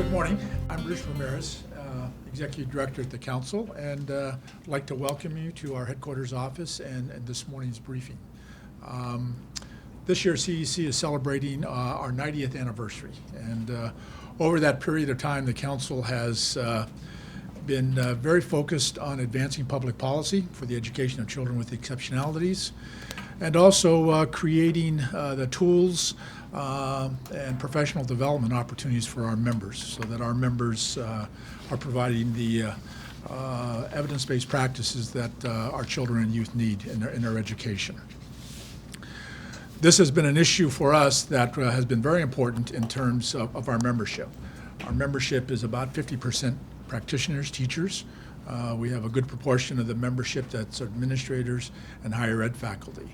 Good morning. I'm Bruce Ramirez, Executive Director at the Council, and I'd like to welcome you to our headquarters office and this morning's briefing. This year, CEC is celebrating our 90th anniversary, and over that period of time, the Council has been very focused on advancing public policy for the education of children with exceptionalities, and also creating the tools and professional development opportunities for our members, so that our members are providing the evidence-based practices that our children and youth need in their education. This has been an issue for us that has been very important in terms of our membership. Our membership is about 50% practitioners, teachers. We have a good proportion of the membership that's administrators and higher ed faculty.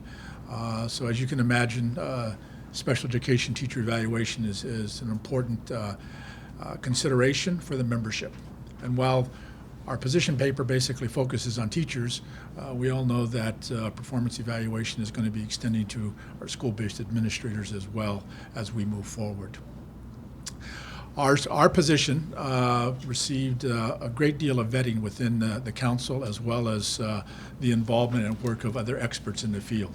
So as you can imagine, special education teacher evaluation is an important consideration for the membership. And while our position paper basically focuses on teachers, we all know that performance evaluation is going to be extending to our school-based administrators as well as we move forward. Our position received a great deal of vetting within the Council, as well as the involvement and work of other experts in the field.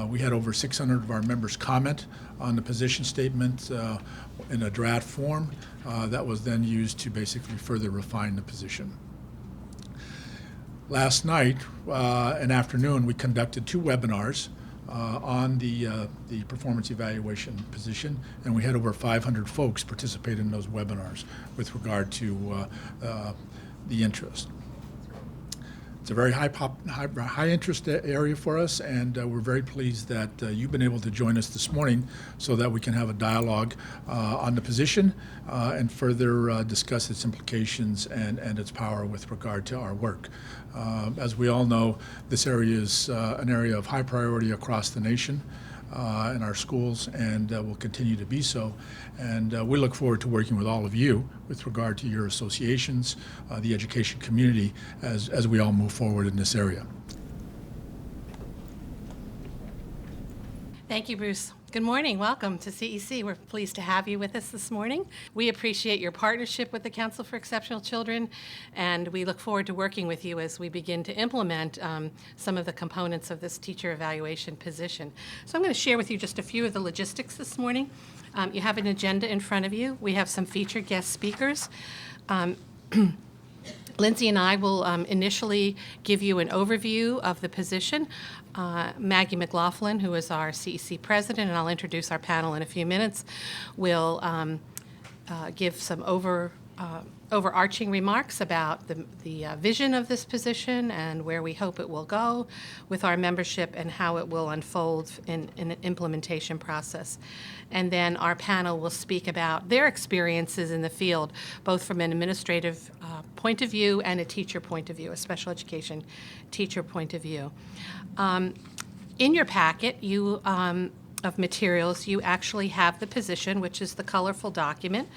We had over 600 of our members comment on the position statement in a draft form that was then used to basically further refine the position. Last night and afternoon, we conducted 2 webinars on the performance evaluation position, and we had over 500 folks participate in those webinars with regard to the interest. It's a very high interest area for us, and we're very pleased that you've been able to join us this morning so that we can have a dialogue on the position and further discuss its implications and its power with regard to our work. As we all know, this area is an area of high priority across the nation in our schools, and will continue to be so. And we look forward to working with all of you with regard to your associations, the education community, as we all move forward in this area. Thank you, Bruce. Good morning. Welcome to CEC. We're pleased to have you with us this morning. We appreciate your partnership with the Council for Exceptional Children, and we look forward to working with you as we begin to implement some of the components of this teacher evaluation position. So I'm going to share with you just a few of the logistics this morning. You have an agenda in front of you. We have some featured guest speakers. Lindsay and I will initially give you an overview of the position. Maggie McLaughlin, who is our CEC president, and I'll introduce our panel in a few minutes, will give some overarching remarks about the vision of this position and where we hope it will go with our membership and how it will unfold in an implementation process. And then our panel will speak about their experiences in the field, both from an administrative point of view and a teacher point of view, a special education teacher point of view. In your packet of materials, you actually have the position, which is the colorful document.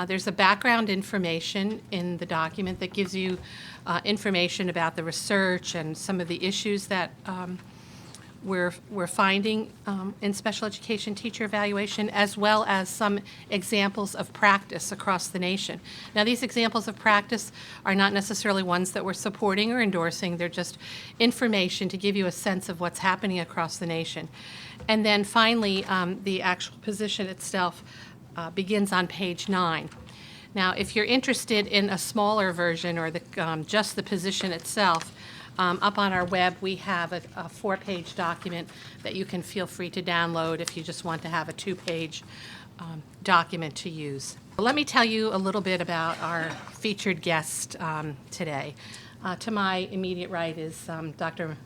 There's a background information in the document that gives you information about the research and some of the issues that we're finding in special education teacher evaluation, as well as some examples of practice across the nation. Now, these examples of practice are not necessarily ones that we're supporting or endorsing. They're just information to give you a sense of what's happening across the nation. And then finally, the actual position itself begins on page 9. Now, if you're interested in a smaller version or just the position itself, up on our web we have a 4-page document that you can feel free to download if you just want to have a 2-page document to use. Let me tell you a little bit about our featured guest today. To my immediate right is Dr.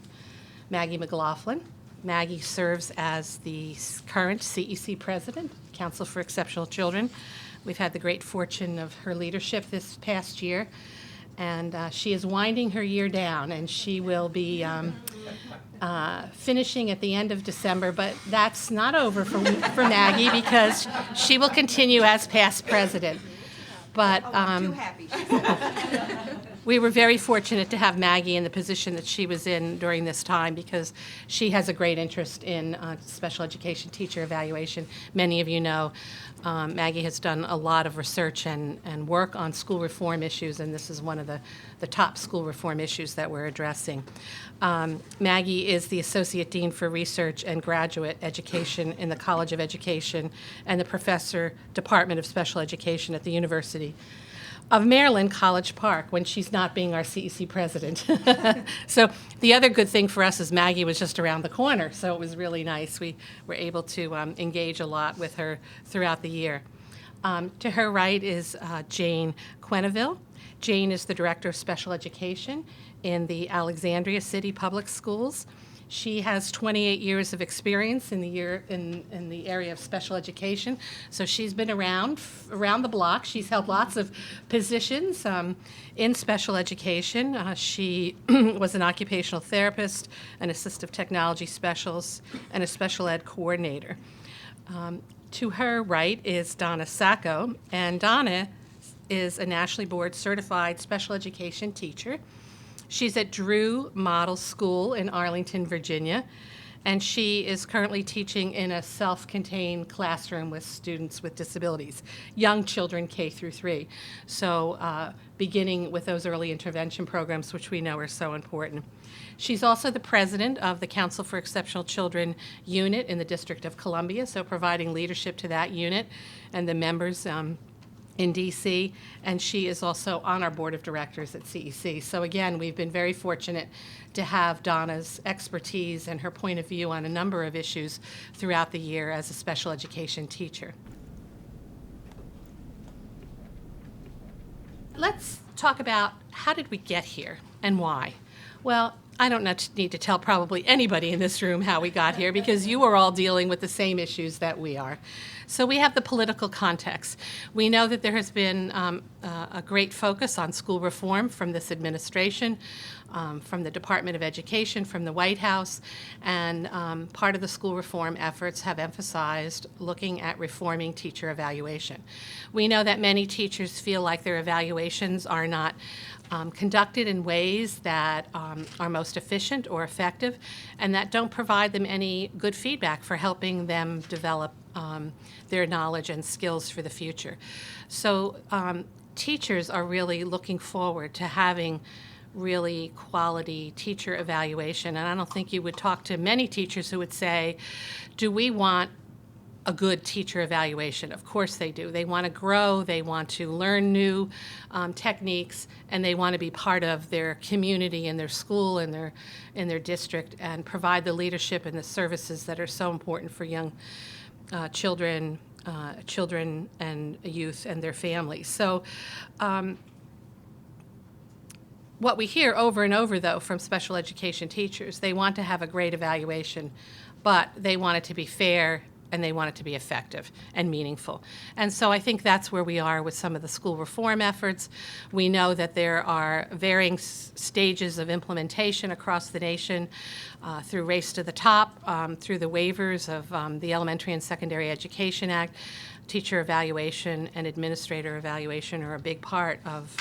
Maggie McLaughlin. Maggie serves as the current CEC president, Council for Exceptional Children. We've had the great fortune of her leadership this past year, and she is winding her year down, and she will be finishing at the end of December, but that's not over for Maggie, because she will continue as past president. But too happy, she said. we were very fortunate to have Maggie in the position that she was in during this time because she has a great interest in special education teacher evaluation. Many of you know Maggie has done a lot of research and work on school reform issues, and this is one of the top school reform issues that we're addressing. Maggie is the Associate Dean for Research and Graduate Education in the College of Education and the Professor, Department of Special Education at the University of Maryland, College Park, when she's not being our CEC president. So the other good thing for us is Maggie was just around the corner, so it was really nice. We were able to engage a lot with her throughout the year. To her right is Jane Quenneville. Jane is the Director of Special Education in the Alexandria City Public Schools. She has 28 years of experience in the area of special education, so she's been around the block. She's held lots of positions in special education. She was an occupational therapist, an assistive technology specialist, and a special ed coordinator. To her right is Donna Sacco, and Donna is a nationally board certified special education teacher. She's at Drew Model School in Arlington, Virginia, and she is currently teaching in a self-contained classroom with students with disabilities, young children K through 3. So beginning with those early intervention programs, which we know are so important. She's also the president of the Council for Exceptional Children unit in the District of Columbia, so providing leadership to that unit and the members in DC, and she is also on our board of directors at CEC. So again, we've been very fortunate to have Donna's expertise and her point of view on a number of issues throughout the year as a special education teacher. Let's talk about how did we get here and why. Well, I don't need to tell probably anybody in this room how we got here because you are all dealing with the same issues that we are. So we have the political context. We know that there has been a great focus on school reform from this administration, from the Department of Education, from the White House, and part of the school reform efforts have emphasized looking at reforming teacher evaluation. We know that many teachers feel like their evaluations are not conducted in ways that are most efficient or effective, and that don't provide them any good feedback for helping them develop their knowledge and skills for the future. So teachers are really looking forward to having really quality teacher evaluation, and I don't think you would talk to many teachers who would say, do we want a good teacher evaluation? Of course they do. They want to grow, they want to learn new techniques, and they want to be part of their community and their school and in their district and provide the leadership and the services that are so important for young children and youth and their families. So what we hear over and over, though, from special education teachers, they want to have a great evaluation, but they want it to be fair and they want it to be effective and meaningful. And so I think that's where we are with some of the school reform efforts. We know that there are varying stages of implementation across the nation through Race to the Top, through the waivers of the Elementary and Secondary Education Act. Teacher evaluation and administrator evaluation are a big part of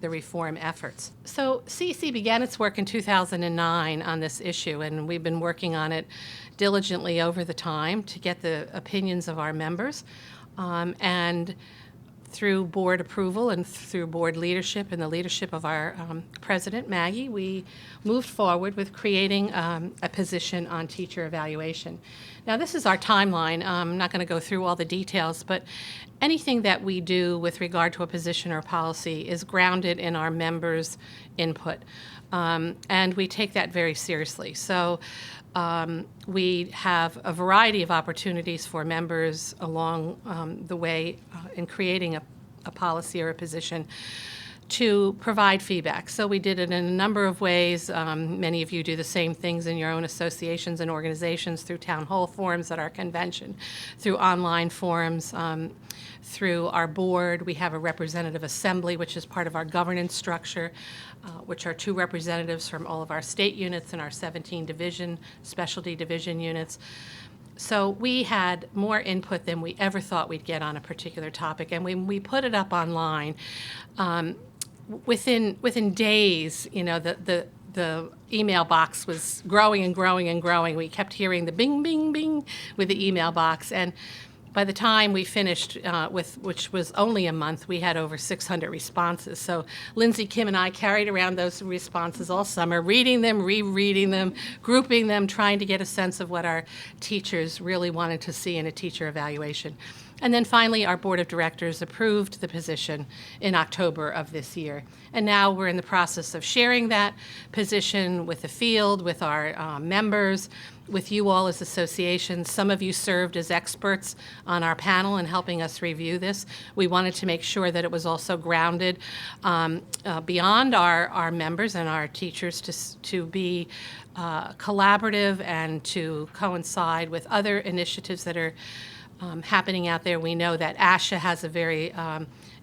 the reform efforts. So CEC began its work in 2009 on this issue, and we've been working on it diligently over the time to get the opinions of our members. And through board approval and through board leadership and the leadership of our president, Maggie, we moved forward with creating a position on teacher evaluation. Now, this is our timeline. I'm not going to go through all the details, but anything that we do with regard to a position or policy is grounded in our members' input, and we take that very seriously. So we have a variety of opportunities for members along the way in creating a policy or a position to provide feedback. So we did it in a number of ways. Many of you do the same things in your own associations and organizations through town hall forums at our convention, through online forums, through our board. We have a representative assembly, which is part of our governance structure, which are 2 representatives from all of our state units and our 17 specialty division units. So we had more input than we ever thought we'd get on a particular topic, and when we put it up online, within days, the email box was growing and growing and growing. We kept hearing the bing, bing, bing with the email box. And by the time we finished which was only a month, we had over 600 responses. So Lindsay, Kim, and I carried around those responses all summer, reading them, rereading them, grouping them, trying to get a sense of what our teachers really wanted to see in a teacher evaluation. And then finally, our board of directors approved the position in October of this year. And now we're in the process of sharing that position with the field, with our members, with you all as associations. Some of you served as experts on our panel in helping us review this. We wanted to make sure that it was also grounded beyond our members and our teachers to be collaborative and to coincide with other initiatives that are happening out there. We know that ASHA has a very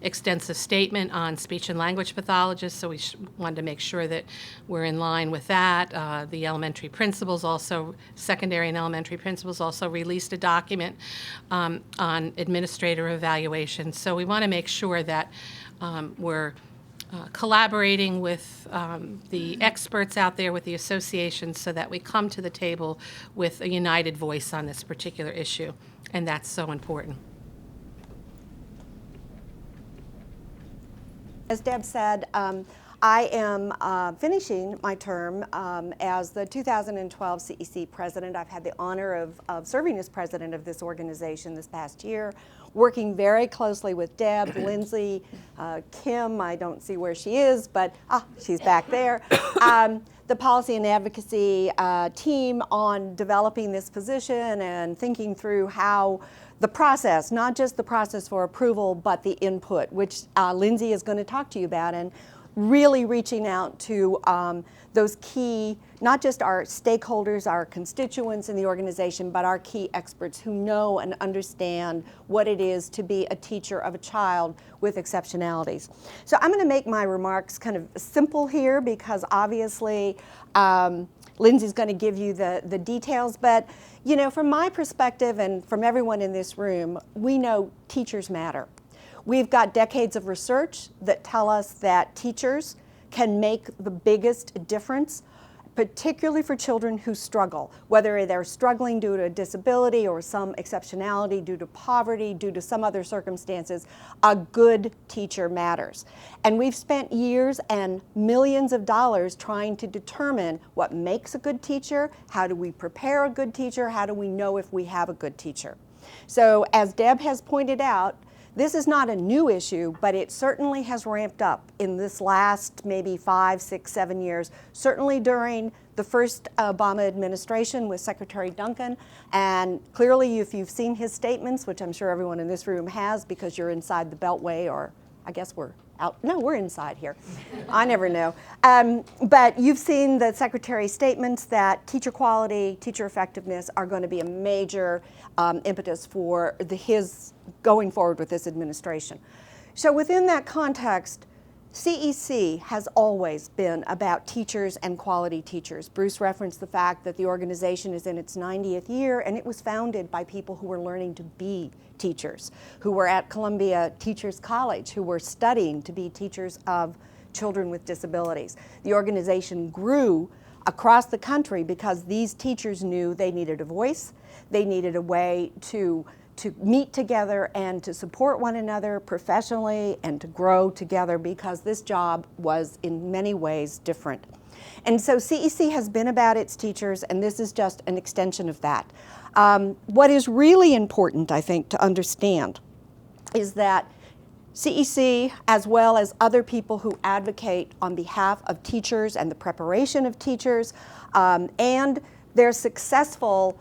extensive statement on speech and language pathologists, so we wanted to make sure that we're in line with that. The elementary principals also, secondary and elementary principals also released a document on administrator evaluation. So we want to make sure that we're collaborating with the experts out there, with the associations, so that we come to the table with a united voice on this particular issue, and that's so important. As Deb said, I am finishing my term as the 2012 CEC president. I've had the honor of serving as president of this organization this past year, working very closely with Deb, Lindsay, Kim, I don't see where she is, but she's back there. The policy and advocacy team on developing this position and thinking through how the process, not just the process for approval, but the input, which Lindsay is going to talk to you about, and really reaching out to those key, not just our stakeholders, our constituents in the organization, but our key experts who know and understand what it is to be a teacher of a child with exceptionalities. So I'm going to make my remarks kind of simple here because obviously Lindsay's going to give you the details, but you know, from my perspective and from everyone in this room, we know teachers matter. We've got decades of research that tell us that teachers can make the biggest difference, particularly for children who struggle, whether they're struggling due to a disability or some exceptionality due to poverty, due to some other circumstances. A good teacher matters. And we've spent years and millions of dollars trying to determine what makes a good teacher, how do we prepare a good teacher, how do we know if we have a good teacher. So as Deb has pointed out, this is not a new issue, but it certainly has ramped up in this last maybe 5, 6, 7 years, certainly during the first Obama administration with Secretary Duncan. And clearly, if you've seen his statements, which I'm sure everyone in this room has because you're inside the Beltway, or I guess we're out. No, we're inside here. I never know. But you've seen the Secretary's statements that teacher quality, teacher effectiveness are going to be a major impetus for his going forward with this administration. So within that context, CEC has always been about teachers and quality teachers. Bruce referenced the fact that the organization is in its 90th year, and it was founded by people who were learning to be teachers, who were at Columbia Teachers College, who were studying to be teachers of children with disabilities. The organization grew across the country because these teachers knew they needed a voice, they needed a way to meet together and to support one another professionally and to grow together because this job was in many ways different. And so CEC has been about its teachers, and this is just an extension of that. What is really important, I think, to understand is that CEC, as well as other people who advocate on behalf of teachers and the preparation of teachers, and their successful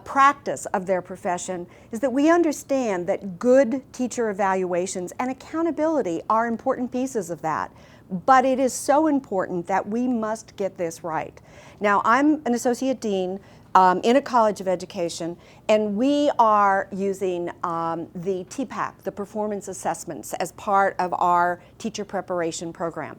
practice of their profession, is that we understand that good teacher evaluations and accountability are important pieces of that. But it is so important that we must get this right. Now, I'm an associate dean in a college of education, and we are using the TPAC, the performance assessments, as part of our teacher preparation program.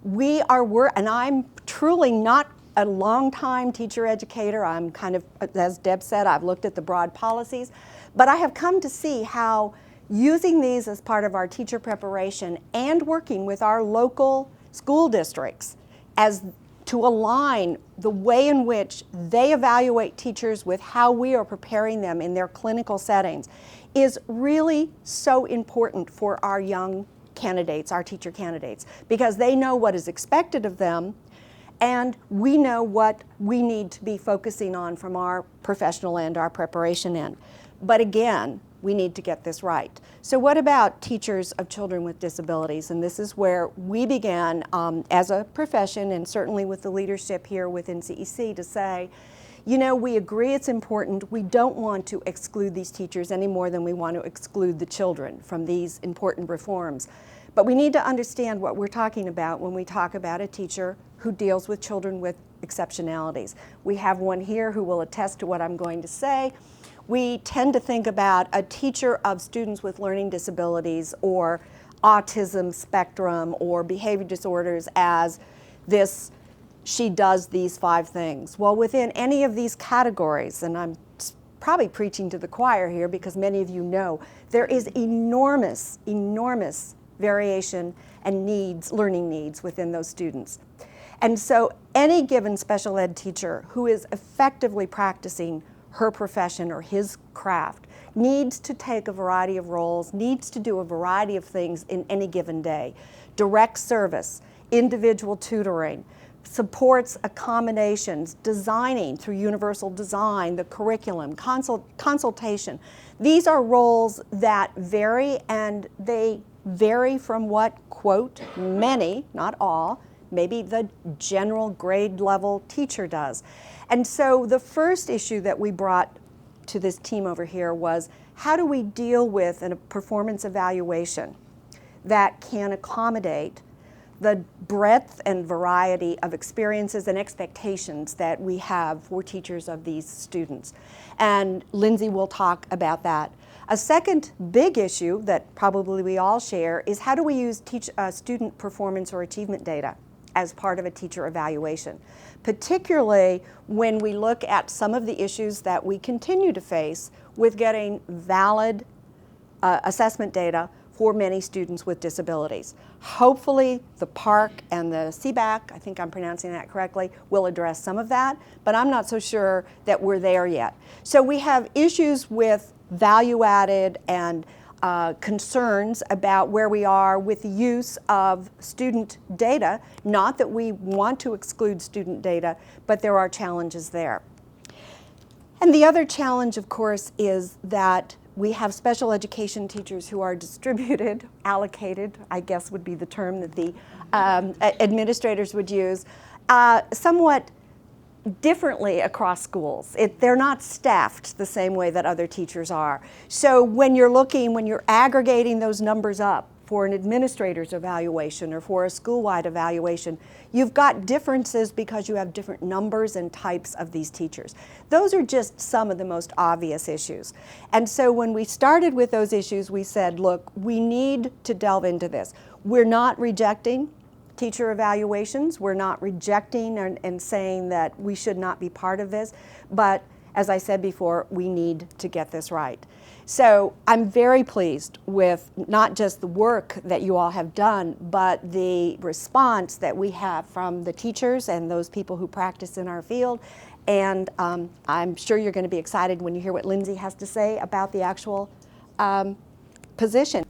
And I'm truly not a long-time teacher educator. I'm kind of, as Deb said, I've looked at the broad policies, but I have come to see how using these as part of our teacher preparation and working with our local school districts as to align the way in which they evaluate teachers with how we are preparing them in their clinical settings is really so important for our young candidates, our teacher candidates, because they know what is expected of them and we know what we need to be focusing on from our professional end, our preparation end. But again, we need to get this right. So what about teachers of children with disabilities? And this is where we began as a profession, and certainly with the leadership here within CEC, to say, you know, we agree it's important. We don't want to exclude these teachers any more than we want to exclude the children from these important reforms. But we need to understand what we're talking about when we talk about a teacher who deals with children with exceptionalities. We have one here who will attest to what I'm going to say. We tend to think about a teacher of students with learning disabilities or autism spectrum or behavior disorders as this, she does these 5 things. Well, within any of these categories, and I'm probably preaching to the choir here because many of you know, there is enormous, enormous variation and needs, learning needs within those students. And so any given special ed teacher who is effectively practicing her profession or his craft needs to take a variety of roles, needs to do a variety of things in any given day. Direct service, individual tutoring, supports accommodations, designing through universal design, the curriculum, consultation. These are roles that vary, and they vary from what, quote, many, not all, maybe the general grade level teacher does. And so the first issue that we brought to this team over here was, how do we deal with a performance evaluation that can accommodate the breadth and variety of experiences and expectations that we have for teachers of these students? And Lindsay will talk about that. A second big issue that probably we all share is, how do we use student performance or achievement data as part of a teacher evaluation, particularly when we look at some of the issues that we continue to face with getting valid assessment data for many students with disabilities. Hopefully the PARC and the CBAC, I think I'm pronouncing that correctly, will address some of that, but I'm not so sure that we're there yet. So we have issues with value-added and concerns about where we are with the use of student data. Not that we want to exclude student data, but there are challenges there. And the other challenge, of course, is that we have special education teachers who are distributed, allocated, I guess would be the term that the administrators would use, somewhat differently across schools. They're not staffed the same way that other teachers are. So when you're aggregating those numbers up for an administrator's evaluation or for a school-wide evaluation, you've got differences because you have different numbers and types of these teachers. Those are just some of the most obvious issues. And so when we started with those issues, we said, look, we need to delve into this. We're not rejecting teacher evaluations. We're not rejecting and saying that we should not be part of this, but as I said before, we need to get this right. So I'm very pleased with not just the work that you all have done, but the response that we have from the teachers and those people who practice in our field. And I'm sure you're going to be excited when you hear what Lindsay has to say about the actual position.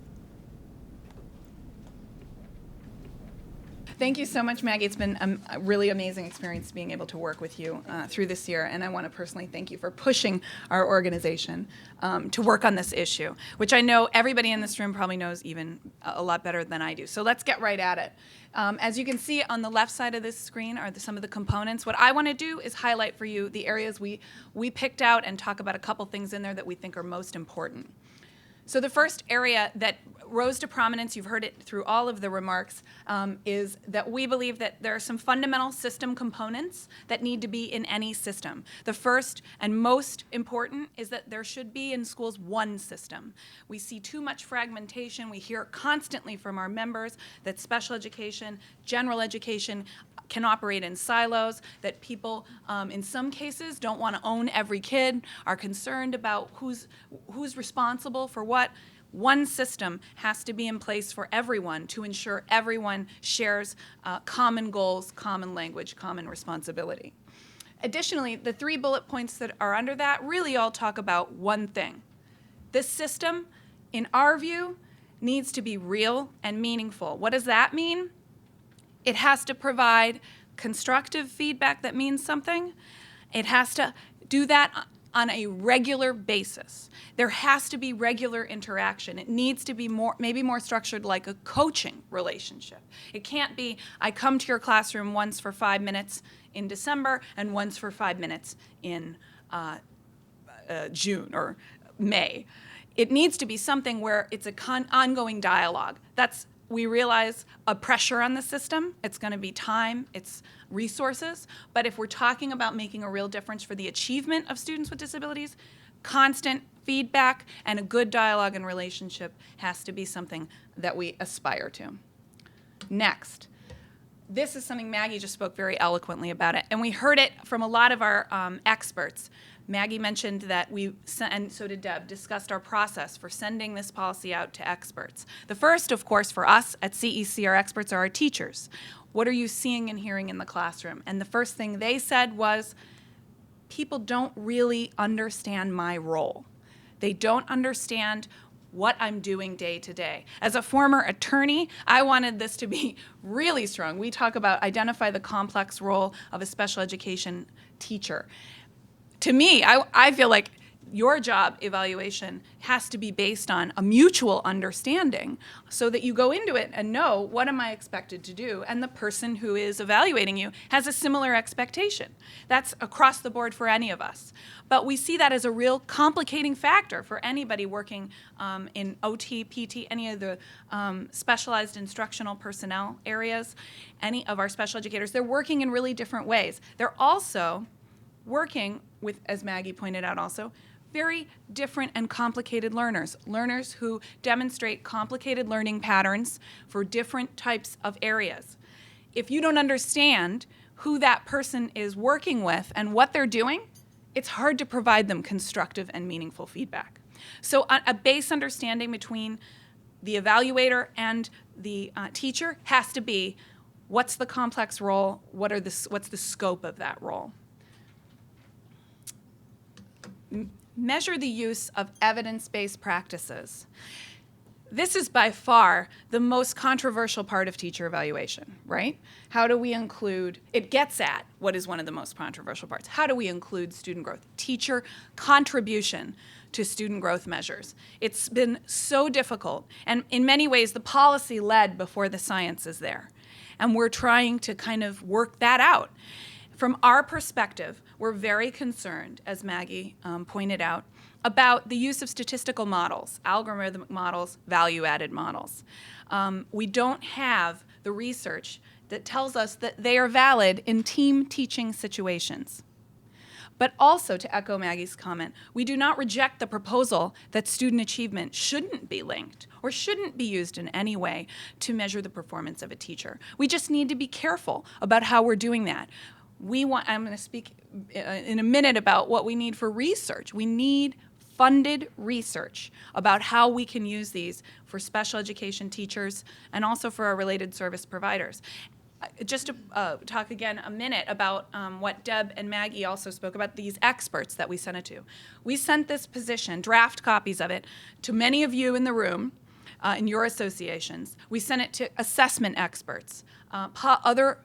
Thank you so much, Maggie. It's been a really amazing experience being able to work with you through this year, and I want to personally thank you for pushing our organization to work on this issue, which I know everybody in this room probably knows even a lot better than I do. So let's get right at it. As you can see on the left side of this screen are some of the components. What I want to do is highlight for you the areas we picked out and talk about a couple things in there that we think are most important. So the first area that rose to prominence, you've heard it through all of the remarks, is that we believe that there are some fundamental system components that need to be in any system. The first and most important is that there should be in schools one system. We see too much fragmentation. We hear constantly from our members that special education, general education can operate in silos, that people in some cases don't want to own every kid, are concerned about who's responsible for what. One system has to be in place for everyone to ensure everyone shares common goals, common language, common responsibility. Additionally, the 3 bullet points that are under that really all talk about one thing. This system, in our view, needs to be real and meaningful. What does that mean? It has to provide constructive feedback that means something. It has to do that on a regular basis. There has to be regular interaction. It needs to be maybe more structured like a coaching relationship. It can't be, I come to your classroom once for 5 minutes in December and once for 5 minutes in June or May. It needs to be something where it's an ongoing dialogue. We realize a pressure on the system. It's going to be time, it's resources. But if we're talking about making a real difference for the achievement of students with disabilities, constant feedback and a good dialogue and relationship has to be something that we aspire to. Next. This is something Maggie just spoke very eloquently about it, and we heard it from a lot of our experts. Maggie mentioned that we, and so did Deb, discussed our process for sending this policy out to experts. The first, of course, for us at CEC, our experts are our teachers. What are you seeing and hearing in the classroom? And the first thing they said was, people don't really understand my role. They don't understand what I'm doing day to day. As a former attorney, I wanted this to be really strong. We talk about identify the complex role of a special education teacher. To me, I feel like your job evaluation has to be based on a mutual understanding so that you go into it and know, what am I expected to do? And the person who is evaluating you has a similar expectation. That's across the board for any of us. But we see that as a real complicating factor for anybody working in OT, PT, any of the specialized instructional personnel areas, any of our special educators. They're working in really different ways. They're also working with, as Maggie pointed out also, very different and complicated learners who demonstrate complicated learning patterns for different types of areas. If you don't understand who that person is working with and what they're doing, it's hard to provide them constructive and meaningful feedback. So a base understanding between the evaluator and the teacher has to be, what's the complex role, what's the scope of that role? Measure the use of evidence-based practices. This is by far the most controversial part of teacher evaluation, right? How do we include, it gets at what is one of the most controversial parts. How do we include student growth? Teacher contribution to student growth measures. It's been so difficult, and in many ways the policy led before the science is there. And we're trying to kind of work that out. From our perspective, we're very concerned, as Maggie pointed out, about the use of statistical models, algorithmic models, value-added models. We don't have the research that tells us that they are valid in team teaching situations. But also, to echo Maggie's comment, we do not reject the proposal that student achievement shouldn't be linked or shouldn't be used in any way to measure the performance of a teacher. We just need to be careful about how we're doing that. I'm going to speak in a minute about what we need for research. We need funded research about how we can use these for special education teachers and also for our related service providers. Just to talk again a minute about what Deb and Maggie also spoke about, these experts that we sent it to. We sent this position, draft copies of it, to many of you in the room, in your associations. We sent it to assessment experts, other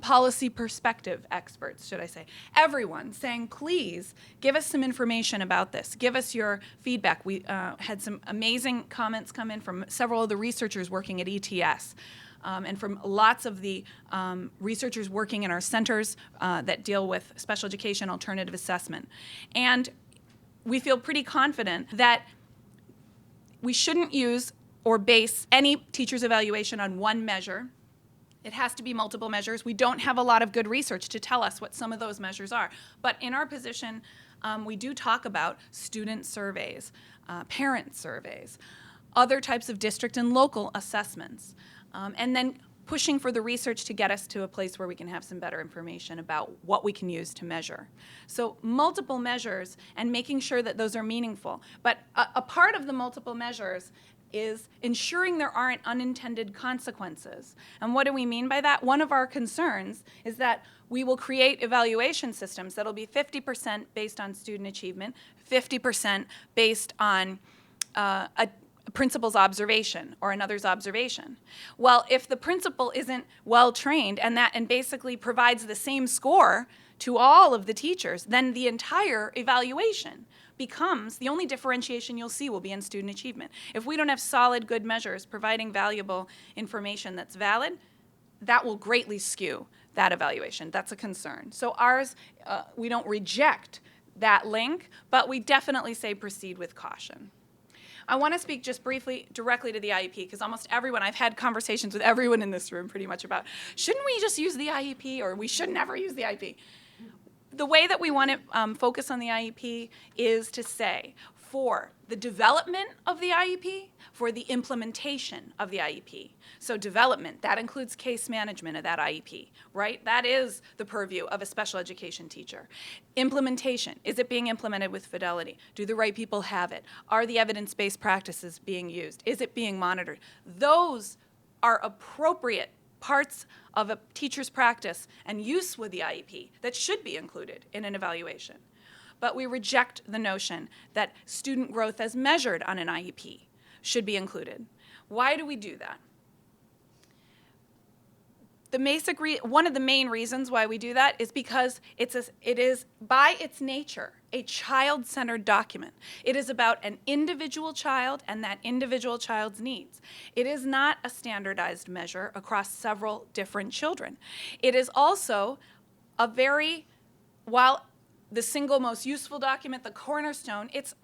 policy perspective experts, should I say. Everyone saying, please give us some information about this. Give us your feedback. We had some amazing comments come in from several of the researchers working at ETS. And from lots of the researchers working in our centers that deal with special education alternative assessment. And we feel pretty confident that we shouldn't use or base any teacher's evaluation on one measure. It has to be multiple measures. We don't have a lot of good research to tell us what some of those measures are. But in our position, we do talk about student surveys, parent surveys, other types of district and local assessments. And then pushing for the research to get us to a place where we can have some better information about what we can use to measure. So multiple measures and making sure that those are meaningful. But a part of the multiple measures is ensuring there aren't unintended consequences. And what do we mean by that? One of our concerns is that we will create evaluation systems that'll be 50% based on student achievement, 50% based on a principal's observation or another's observation. Well, if the principal isn't well trained and basically provides the same score to all of the teachers, then the entire evaluation becomes, the only differentiation you'll see will be in student achievement. If we don't have solid, good measures providing valuable information that's valid, that will greatly skew that evaluation. That's a concern. So ours, we don't reject that link, but we definitely say proceed with caution. I want to speak just briefly directly to the IEP, because almost everyone, I've had conversations with everyone in this room pretty much about, shouldn't we just use the IEP, or we should never use the IEP? The way that we want to focus on the IEP is to say, for the development of the IEP, for the implementation of the IEP. So development, that includes case management of that IEP, right? That is the purview of a special education teacher. Implementation, is it being implemented with fidelity? Do the right people have it? Are the evidence-based practices being used? Is it being monitored? Those are appropriate parts of a teacher's practice and use with the IEP that should be included in an evaluation. But we reject the notion that student growth as measured on an IEP should be included. Why do we do that? One of the main reasons why we do that is because it is, by its nature, a child-centered document. It is about an individual child and that individual child's needs. It is not a standardized measure across several different children. It is also while the single most useful document, the cornerstone, it's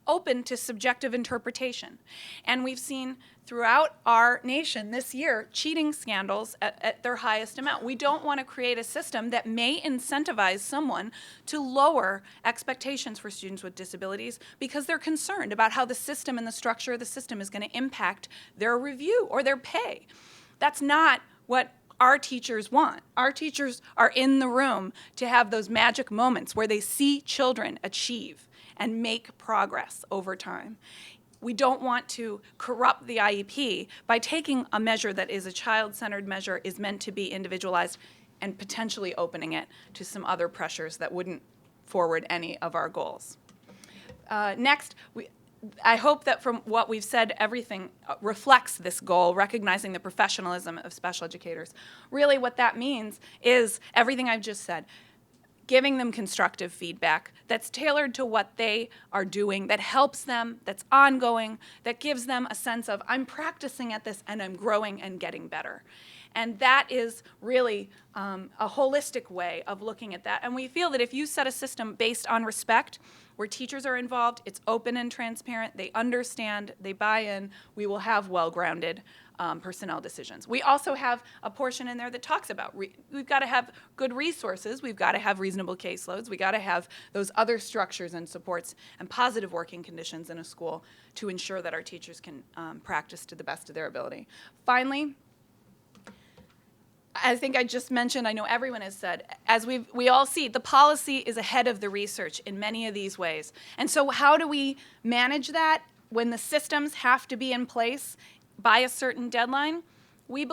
open to subjective interpretation. And we've seen throughout our nation this year cheating scandals at their highest amount. We don't want to create a system that may incentivize someone to lower expectations for students with disabilities because they're concerned about how the system and the structure of the system is going to impact their review or their pay. That's not what our teachers want. Our teachers are in the room to have those magic moments where they see children achieve and make progress over time. We don't want to corrupt the IEP by taking a measure that is a child-centered measure, is meant to be individualized, and potentially opening it to some other pressures that wouldn't forward any of our goals. Next, I hope that from what we've said, everything reflects this goal, recognizing the professionalism of special educators. Really what that means is everything I've just said. Giving them constructive feedback that's tailored to what they are doing, that helps them, that's ongoing, that gives them a sense of, I'm practicing at this and I'm growing and getting better. And that is really a holistic way of looking at that. And we feel that if you set a system based on respect, where teachers are involved, it's open and transparent, they understand, they buy in, we will have well-grounded personnel decisions. We also have a portion in there that talks about we've got to have good resources, we've got to have reasonable caseloads, we've got to have those other structures and supports and positive working conditions in a school to ensure that our teachers can practice to the best of their ability. Finally, I think I just mentioned, I know everyone has said, as we all see, the policy is ahead of the research in many of these ways. And so how do we manage that when the systems have to be in place by a certain deadline? We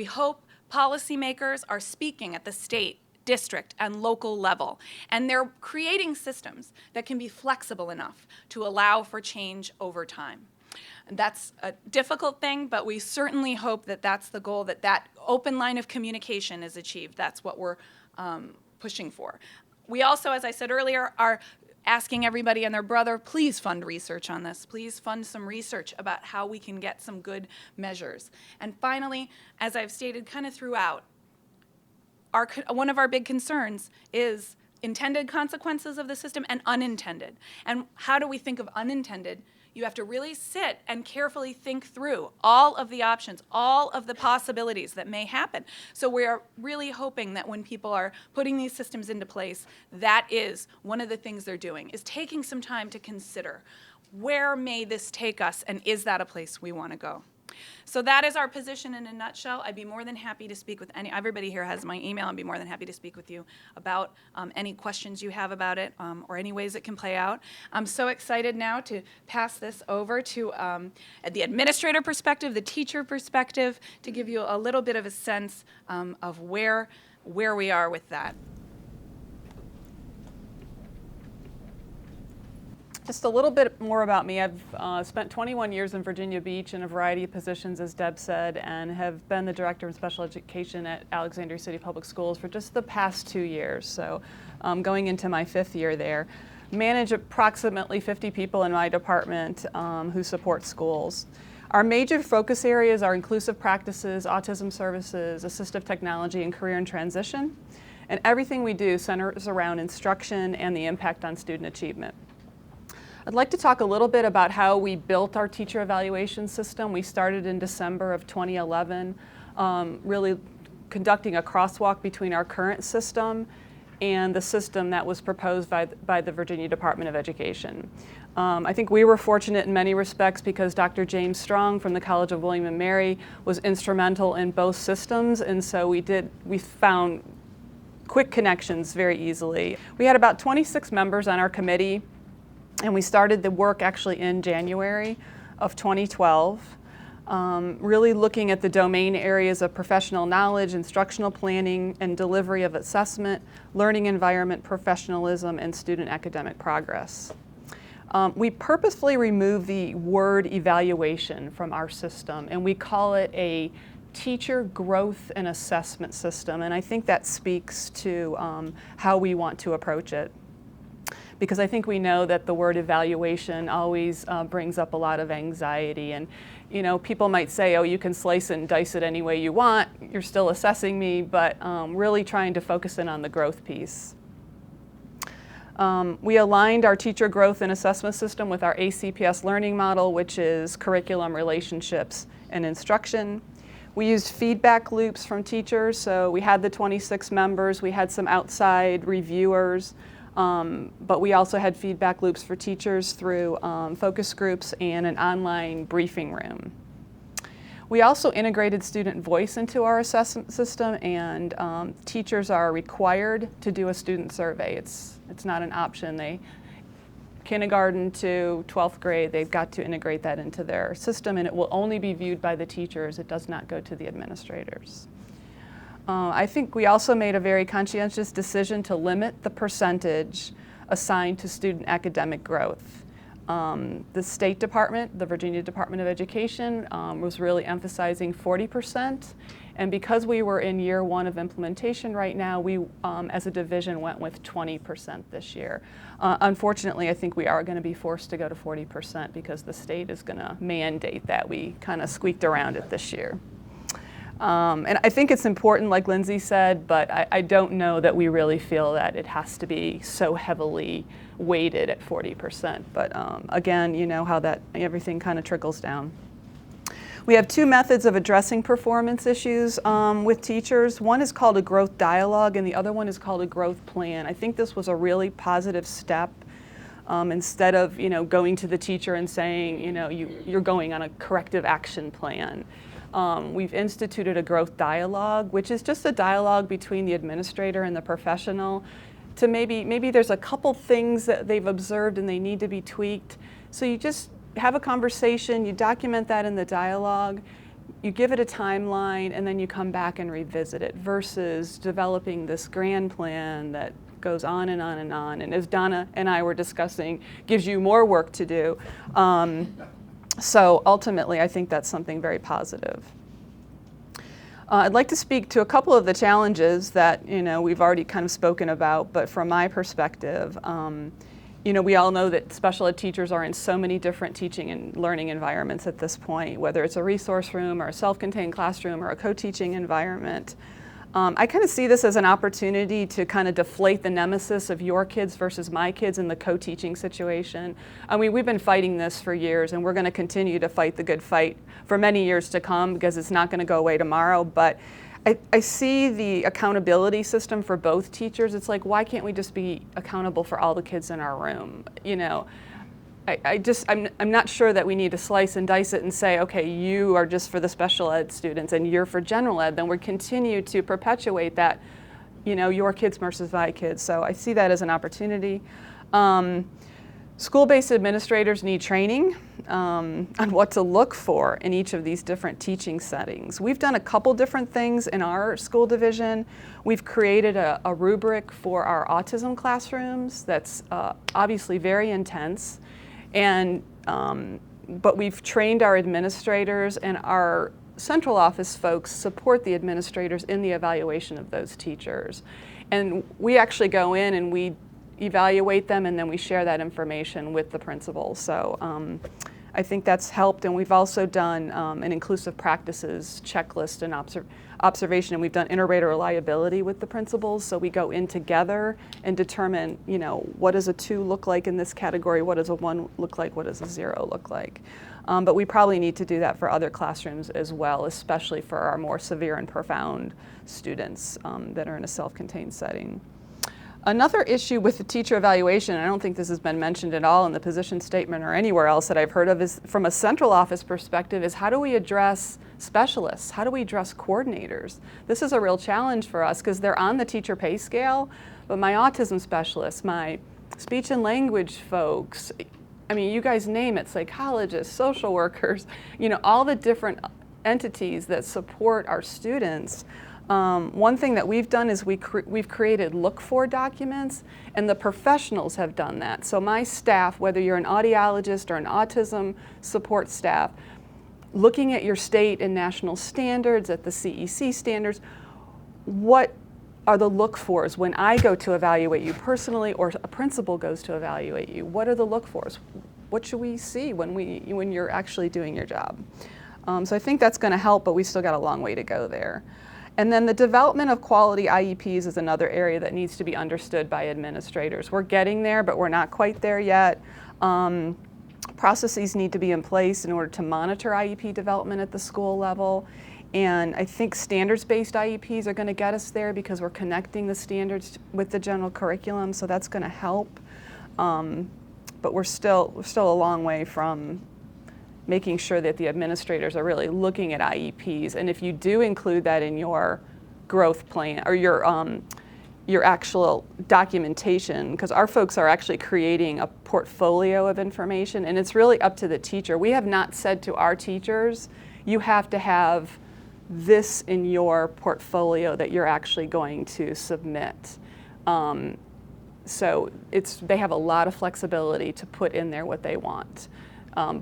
hope policymakers are speaking at the state, district, and local level. And they're creating systems that can be flexible enough to allow for change over time. And that's a difficult thing, but we certainly hope that that's the goal, that open line of communication is achieved. That's what we're pushing for. We also, as I said earlier, are asking everybody and their brother, please fund research on this. Please fund some research about how we can get some good measures. And finally, as I've stated kind of throughout, one of our big concerns is intended consequences of the system and unintended. And how do we think of unintended? You have to really sit and carefully think through all of the options, all of the possibilities that may happen. So we are really hoping that when people are putting these systems into place, that is one of the things they're doing, is taking some time to consider where may this take us and is that a place we want to go. So that is our position in a nutshell. I'd be more than happy to speak with everybody here has my email. I'd be more than happy to speak with you about any questions you have about it or any ways it can play out. I'm so excited now to pass this over to the administrator perspective, the teacher perspective, to give you a little bit of a sense of where we are with that. Just a little bit more about me. I've spent 21 years in Virginia Beach in a variety of positions, as Deb said, and have been the director of special education at Alexandria City Public Schools for just the past 2 years. So going into my 5th year there. Manage approximately 50 people in my department who support schools. Our major focus areas are inclusive practices, autism services, assistive technology, and career and transition. And everything we do centers around instruction and the impact on student achievement. I'd like to talk a little bit about how we built our teacher evaluation system. We started in December of 2011, really conducting a crosswalk between our current system and the system that was proposed by the Virginia Department of Education. I think we were fortunate in many respects because Dr. James Strong from the College of William & Mary was instrumental in both systems, and so we found quick connections very easily. We had about 26 members on our committee, and we started the work actually in January of 2012, really looking at the domain areas of professional knowledge, instructional planning, and delivery of assessment, learning environment, professionalism, and student academic progress. We purposefully removed the word evaluation from our system, and we call it a teacher growth and assessment system, and I think that speaks to how we want to approach it. Because I think we know that the word evaluation always brings up a lot of anxiety, and people might say, oh, you can slice it and dice it any way you want, you're still assessing me, but really trying to focus in on the growth piece. We aligned our teacher growth and assessment system with our ACPS learning model, which is curriculum, relationships, and instruction. We used feedback loops from teachers, so we had the 26 members, we had some outside reviewers, but we also had feedback loops for teachers through focus groups and an online briefing room. We also integrated student voice into our assessment system, and teachers are required to do a student survey. It's not an option. Kindergarten to 12th grade, they've got to integrate that into their system, and it will only be viewed by the teachers. It does not go to the administrators. I think we also made a very conscientious decision to limit the percentage assigned to student academic growth. The State Department, the Virginia Department of Education, was really emphasizing 40%, and because we were in year 1 of implementation right now, we as a division went with 20% this year. Unfortunately, I think we are going to be forced to go to 40% because the state is going to mandate that. We kind of squeaked around it this year. And I think it's important, like Lindsay said, but I don't know that we really feel that it has to be so heavily weighted at 40%. But again, you know how that everything kind of trickles down. We have 2 methods of addressing performance issues with teachers. One is called a growth dialogue, and the other one is called a growth plan. I think this was a really positive step. Instead of going to the teacher and saying you're going on a corrective action plan. We've instituted a growth dialogue, which is just a dialogue between the administrator and the professional to maybe there's a couple things that they've observed and they need to be tweaked. So you just have a conversation, you document that in the dialogue, you give it a timeline, and then you come back and revisit it versus developing this grand plan that goes on and on and on. And as Donna and I were discussing, gives you more work to do. So ultimately, I think that's something very positive. I'd like to speak to a couple of the challenges that we've already kind of spoken about, but from my perspective, we all know that special ed teachers are in so many different teaching and learning environments at this point, whether it's a resource room or a self-contained classroom or a co-teaching environment. I kind of see this as an opportunity to kind of deflate the nemesis of your kids versus my kids in the co-teaching situation. I mean, we've been fighting this for years, and we're going to continue to fight the good fight for many years to come because it's not going to go away tomorrow. But I see the accountability system for both teachers. It's like, why can't we just be accountable for all the kids in our room? I'm not sure that we need to slice and dice it and say, okay, you are just for the special ed students and you're for general ed. Then we continue to perpetuate that, your kids versus my kids. So I see that as an opportunity. School-based administrators need training on what to look for in each of these different teaching settings. We've done a couple different things in our school division. We've created a rubric for our autism classrooms that's obviously very intense, but we've trained our administrators, and our central office folks support the administrators in the evaluation of those teachers. And we actually go in and we evaluate them, and then we share that information with the principals. So I think that's helped, and we've also done an inclusive practices checklist and observation, and we've done inter-rater reliability with the principals. So we go in together and determine, what does a 2 look like in this category, what does a 1 look like, what does a 0 look like. But we probably need to do that for other classrooms as well, especially for our more severe and profound students that are in a self-contained setting. Another issue with the teacher evaluation, and I don't think this has been mentioned at all in the position statement or anywhere else that I've heard of, is from a central office perspective, is how do we address specialists? How do we address coordinators? This is a real challenge for us because they're on the teacher pay scale, but my autism specialists, my speech and language folks, you guys name it, psychologists, social workers, all the different entities that support our students. One thing that we've done is we've created look for documents, and the professionals have done that. So my staff, whether you're an audiologist or an autism support staff, looking at your state and national standards, at the CEC standards, what are the look fors when I go to evaluate you personally, or a principal goes to evaluate you? What are the look fors? What should we see when you're actually doing your job? So I think that's going to help, but we still got a long way to go there. And then the development of quality IEPs is another area that needs to be understood by administrators. We're getting there, but we're not quite there yet. Processes need to be in place in order to monitor IEP development at the school level. And I think standards-based IEPs are going to get us there because we're connecting the standards with the general curriculum, so that's going to help. But we're still a long way from making sure that the administrators are really looking at IEPs. And if you do include that in your growth plan or your actual documentation, because our folks are actually creating a portfolio of information, and it's really up to the teacher. We have not said to our teachers, you have to have this in your portfolio that you're actually going to submit. So they have a lot of flexibility to put in there what they want.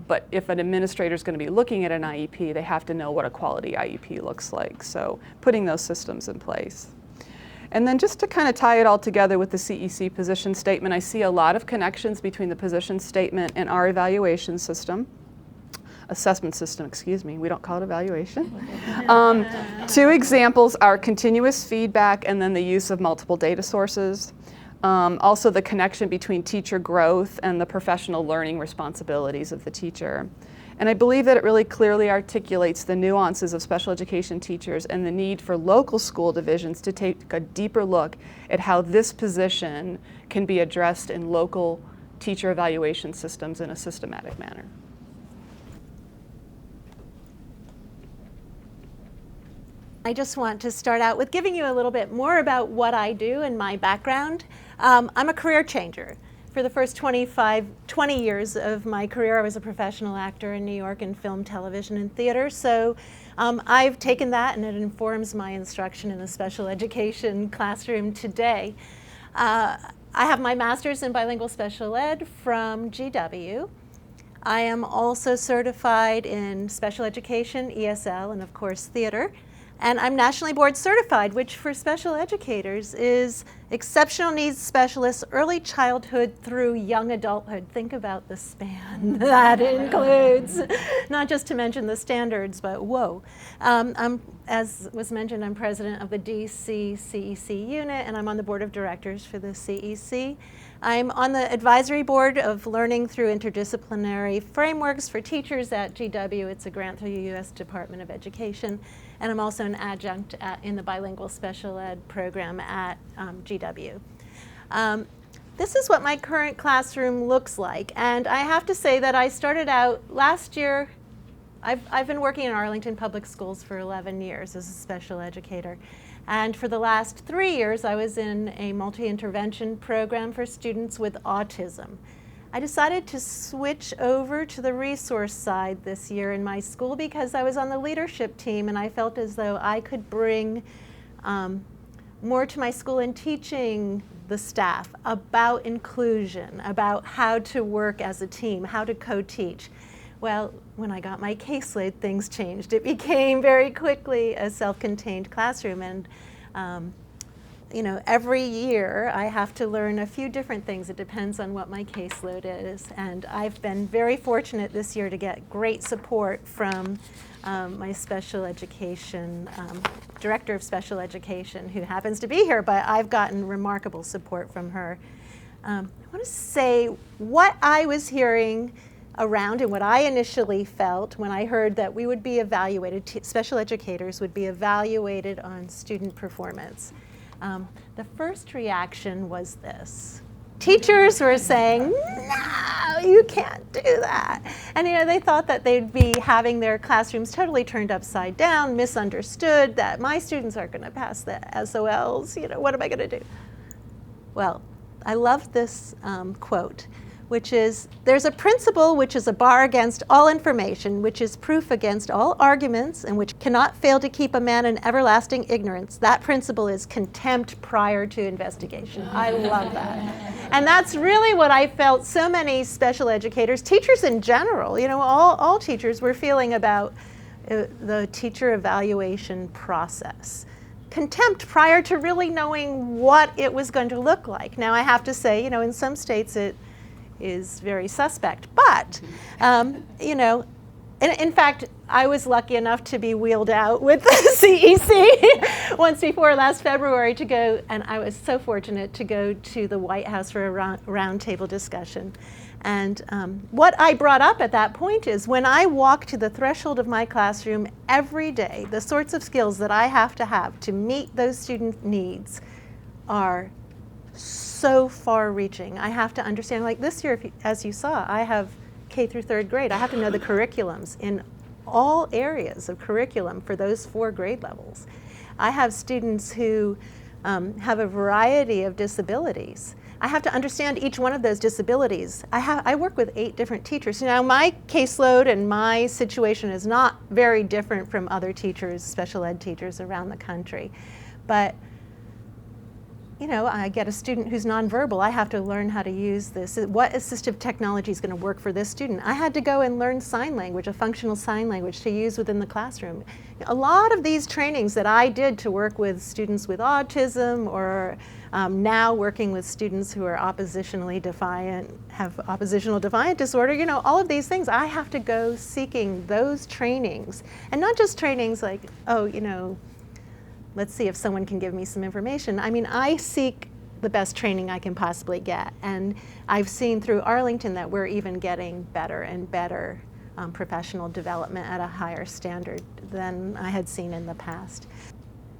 But if an administrator is going to be looking at an IEP, they have to know what a quality IEP looks like. So putting those systems in place. And then just to kind of tie it all together with the CEC position statement, I see a lot of connections between the position statement and our evaluation system. Assessment system, excuse me, we don't call it evaluation. 2 examples are continuous feedback and then the use of multiple data sources. Also the connection between teacher growth and the professional learning responsibilities of the teacher. And I believe that it really clearly articulates the nuances of special education teachers and the need for local school divisions to take a deeper look at how this position can be addressed in local teacher evaluation systems in a systematic manner. I just want to start out with giving you a little bit more about what I do and my background. I'm a career changer. For the first 20 years of my career, I was a professional actor in New York in film, television, and theater. So I've taken that, and it informs my instruction in the special education classroom today. I have my master's in bilingual special ed from GW. I am also certified in special education, ESL, and of course theater. And I'm nationally board certified, which for special educators is exceptional needs specialists, early childhood through young adulthood. Think about the span that includes, not just to mention the standards, but whoa. As was mentioned, I'm president of the DC CEC unit, and I'm on the board of directors for the CEC. I'm on the advisory board of Learning Through Interdisciplinary Frameworks for Teachers at GW. It's a grant through the U.S. Department of Education. And I'm also an adjunct in the bilingual special ed program at GW. this is what my current classroom looks like. And I have to say that I started out last year. I've been working in Arlington Public Schools for 11 years as a special educator. And for the last 3 years, I was in a multi-intervention program for students with autism. I decided to switch over to the resource side this year in my school because I was on the leadership team and I felt as though I could bring more to my school in teaching the staff about inclusion, about how to work as a team, how to co-teach. Well, when I got my caseload, things changed. It became very quickly a self-contained classroom, and every year I have to learn a few different things. It depends on what my caseload is, and I've been very fortunate this year to get great support from my special education, director of special education, who happens to be here, but I've gotten remarkable support from her. I want to say what I was hearing around and what I initially felt when I heard that we would be evaluated, special educators would be evaluated on student performance. The first reaction was this. Teachers were saying, no, you can't do that. And they thought that they'd be having their classrooms totally turned upside down, misunderstood, that my students aren't going to pass the SOLs, what am I going to do? Well, I love this quote, which is, there's a principle which is a bar against all information, which is proof against all arguments, and which cannot fail to keep a man in everlasting ignorance. That principle is contempt prior to investigation. I love that. And that's really what I felt so many special educators, teachers in general, all teachers were feeling about the teacher evaluation process. Contempt prior to really knowing what it was going to look like. Now, I have to say, in some states it is very suspect. But, in fact, I was lucky enough to be wheeled out with the CEC once before last February to go, and I was so fortunate to go to the White House for a roundtable discussion. And what I brought up at that point is when I walk to the threshold of my classroom every day, the sorts of skills that I have to meet those student needs are so far-reaching. I have to understand, like this year, as you saw, I have K through 3rd grade. I have to know the curriculums in all areas of curriculum for those 4 grade levels. I have students who have a variety of disabilities. I have to understand each one of those disabilities. I work with 8 different teachers. Now, my caseload and my situation is not very different from other teachers, special ed teachers around the country. But I get a student who's nonverbal. I have to learn how to use this. What assistive technology is going to work for this student? I had to go and learn sign language, a functional sign language to use within the classroom. A lot of these trainings that I did to work with students with autism or now working with students who are oppositionally defiant, have oppositional defiant disorder, all of these things, I have to go seeking those trainings. And not just trainings like, let's see if someone can give me some information. I mean, I seek the best training I can possibly get. And I've seen through Arlington that we're even getting better and better professional development at a higher standard than I had seen in the past.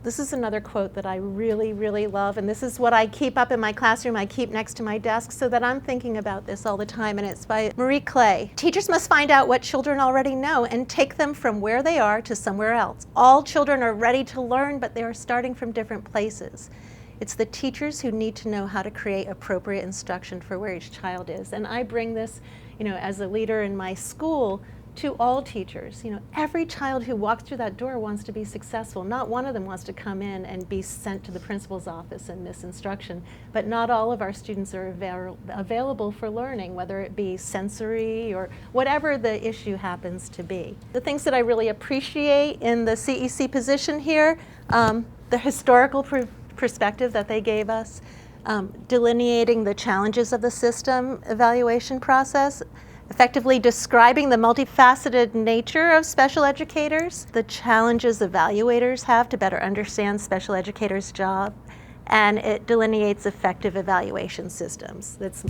This is another quote that I really, really love, and this is what I keep up in my classroom. I keep next to my desk so that I'm thinking about this all the time, and it's by Marie Clay. Teachers must find out what children already know and take them from where they are to somewhere else. All children are ready to learn, but they are starting from different places. It's the teachers who need to know how to create appropriate instruction for where each child is. And I bring this, as a leader in my school, to all teachers. Every child who walks through that door wants to be successful. Not one of them wants to come in and be sent to the principal's office and miss instruction. But not all of our students are available for learning, whether it be sensory or whatever the issue happens to be. The things that I really appreciate in the CEC position here, the historical perspective that they gave us, delineating the challenges of the system evaluation process, effectively describing the multifaceted nature of special educators, the challenges evaluators have to better understand special educators' job, and it delineates effective evaluation systems. That's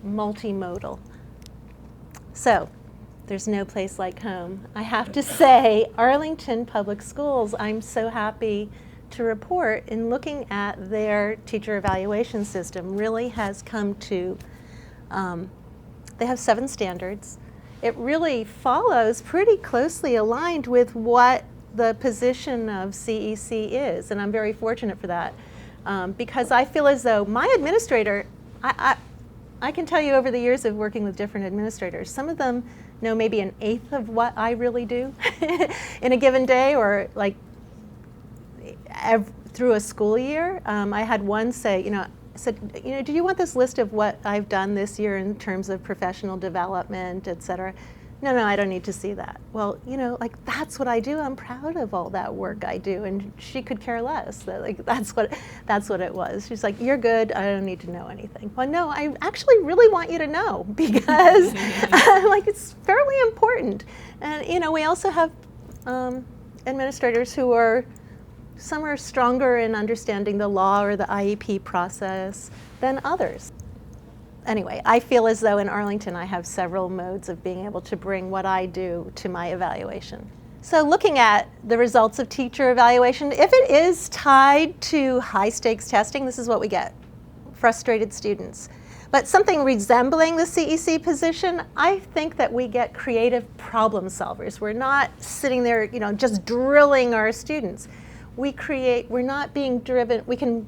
multimodal. So, there's no place like home. I have to say, Arlington Public Schools, I'm so happy to report in looking at their teacher evaluation system really has come to, they have 7 standards. It really follows pretty closely aligned with what the position of CEC is, and I'm very fortunate for that. Because I feel as though my administrator, I can tell you over the years of working with different administrators, some of them know maybe an eighth of what I really do in a given day, or like through a school year. I had one say, I said, do you want this list of what I've done this year in terms of professional development, et cetera? No, I don't need to see that. Well, like that's what I do. I'm proud of all that work I do, and she could care less. That's what it was. She's like, you're good. I don't need to know anything. Well, no, I actually really want you to know because like it's fairly important. And we also have administrators who are, some are stronger in understanding the law or the IEP process than others. Anyway, I feel as though in Arlington I have several modes of being able to bring what I do to my evaluation. So looking at the results of teacher evaluation, if it is tied to high stakes testing, this is what we get: frustrated students. But something resembling the CEC position, I think that we get creative problem solvers. We're not sitting there, just drilling our students. We're not being driven, we can